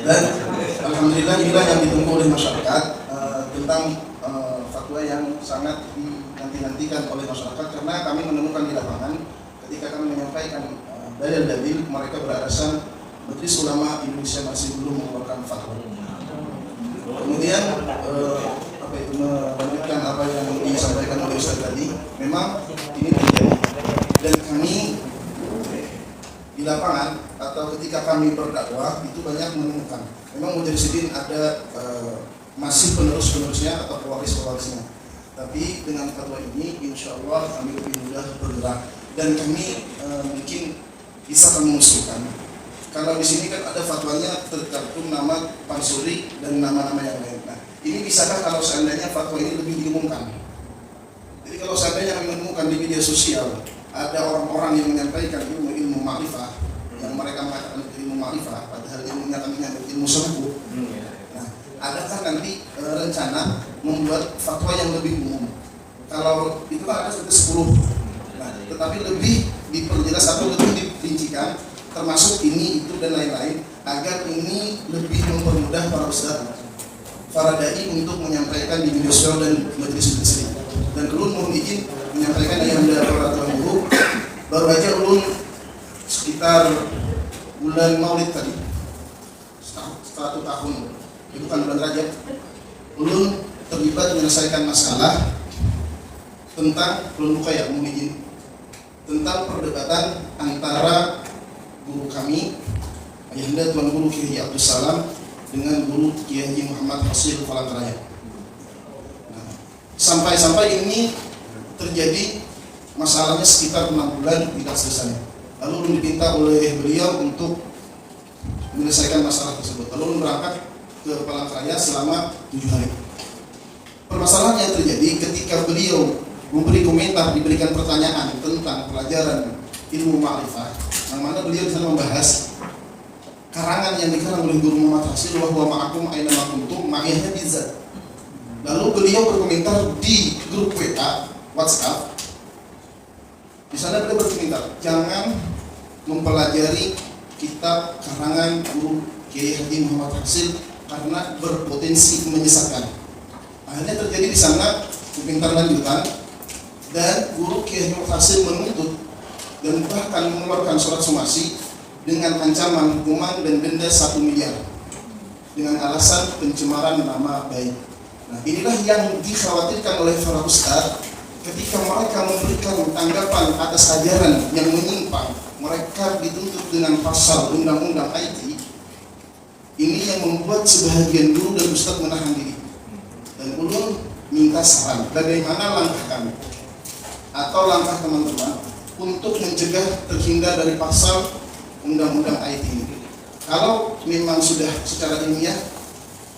Dan alhamdulillah inilah yang ditunggu oleh masyarakat tentang fatwa yang sangat dinanti-nantikan oleh masyarakat, karena kami menemukan di lapangan ketika kami menyampaikan dalil-dalil, mereka beralasan Majelis Ulama Indonesia masih belum mengeluarkan fatwa. Kemudian melanjutkan apa yang disampaikan oleh Ustaz tadi, memang ini terjadi dan kami di lapangan atau ketika kami berdakwah itu banyak menemukan memang Mujahidin ada masih penerus-penerusnya atau pewaris-pewarisnya, tapi dengan fatwa ini insya Allah kami lebih mudah bergerak dan kami mungkin bisa mengusulkan. Kalau di sini kan ada fatwanya tercantum nama Pansuri dan nama-nama yang lain. Nah, ini bisakah kalau seandainya fatwa ini lebih diumumkan? Jadi kalau seandainya menemukan di media sosial ada orang-orang yang menyampaikan ilmu ma'rifah yang mereka mengatakan ilmu ma'rifah, padahal ilmunya kami nyambut ilmu sembuh. Nah, adakah nanti rencana membuat fatwa yang lebih umum? Kalau itu kan ada seperti 10. Nah, tetapi lebih diperjelas atau lebih dirincikan, termasuk ini, itu dan lain-lain, agar ini lebih mempermudah para ustaz, para dai untuk menyampaikan di media sosial dan majelis-majelis ini. Dan ulun mohon izin menyampaikan yang ada peraturan guru, baru aja ulun sekitar bulan Maulid tadi, satu tahun, itu kan bulan Rajab, ulun terlibat menyelesaikan masalah tentang ulun buka ya, mohon izin, tentang perdebatan antara guru kami Ayahanda Tuan Guru Kiai Abdul Salam dengan Guru Kiai Muhammad Hasil Palangkaraya. Nah, sampai ini terjadi masalahnya sekitar 6 bulan tidak selesai. Lalu diminta oleh beliau untuk menyelesaikan masalah tersebut. Lalu berangkat ke Palangkaraya selama 7 hari. Permasalahan yang terjadi ketika beliau memberi komentar, diberikan pertanyaan tentang pelajaran ilmu ma'rifah, yang mana beliau di sana membahas karangan yang dikarang oleh Guru Muhammad Hasil bahwa ma'akum aina ma kuntum ma'iyahnya bizat. Lalu beliau berkomentar di grup WA WhatsApp. Di sana beliau berkomentar, jangan mempelajari kitab karangan Guru Kiai Haji Muhammad Hasil karena berpotensi menyesatkan. Akhirnya terjadi di sana komentar lanjutan, dan Guru Kiai Muhammad Hasil menuntut dan bahkan mengeluarkan surat somasi dengan ancaman hukuman dan denda 1 miliar dengan alasan pencemaran nama baik. Nah, inilah yang dikhawatirkan oleh para ustaz ketika mereka memberikan tanggapan atas ajaran yang menyimpang. Mereka dituntut dengan pasal undang-undang IT. Ini yang membuat sebahagian guru dan ustaz menahan diri. Dan ulun minta saran, bagaimana langkah kami atau langkah teman-teman untuk mencegah terhindar dari pasal undang-undang IT ini. Kalau memang sudah secara ilmiah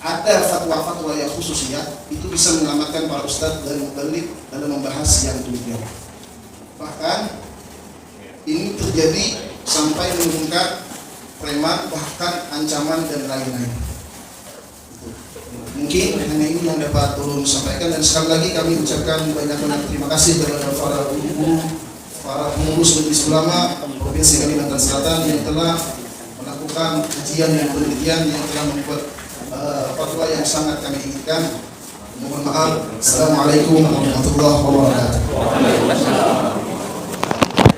ada fatwa-fatwa yang khusus ya, itu bisa menyelamatkan para ustadz dan mubalik dalam membahas yang demikian. Bahkan ini terjadi sampai mengungkap preman, bahkan ancaman dan lain-lain. Mungkin hanya ini yang dapat ulun sampaikan, dan sekali lagi kami ucapkan banyak-banyak terima kasih kepada para guru, para pengurus Majelis Ulama Provinsi Kalimantan Selatan yang telah melakukan kajian dan penelitian yang telah membuat fatwa yang sangat kami inginkan. Mohon maaf. Assalamualaikum warahmatullahi wabarakatuh.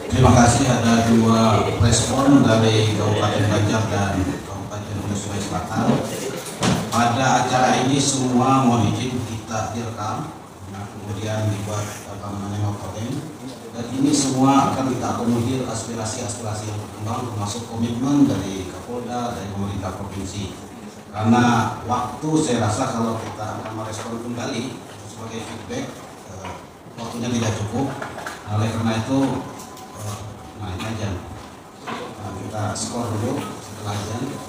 Terima kasih. Ada 2 respon dari Kabupaten Banjar dan Kabupaten Hulu Sungai Selatan. Pada acara ini semua mohon izin kita direkam, kemudian dibuat notaben. Dan ini semua akan kita akomodir aspirasi-aspirasi yang berkembang, termasuk komitmen dari Kapolda, dari pemerintah provinsi. Karena waktu saya rasa kalau kita akan merespon kembali sebagai feedback, waktunya tidak cukup. Oleh karena itu, ini aja. Kita skor dulu. perhatian.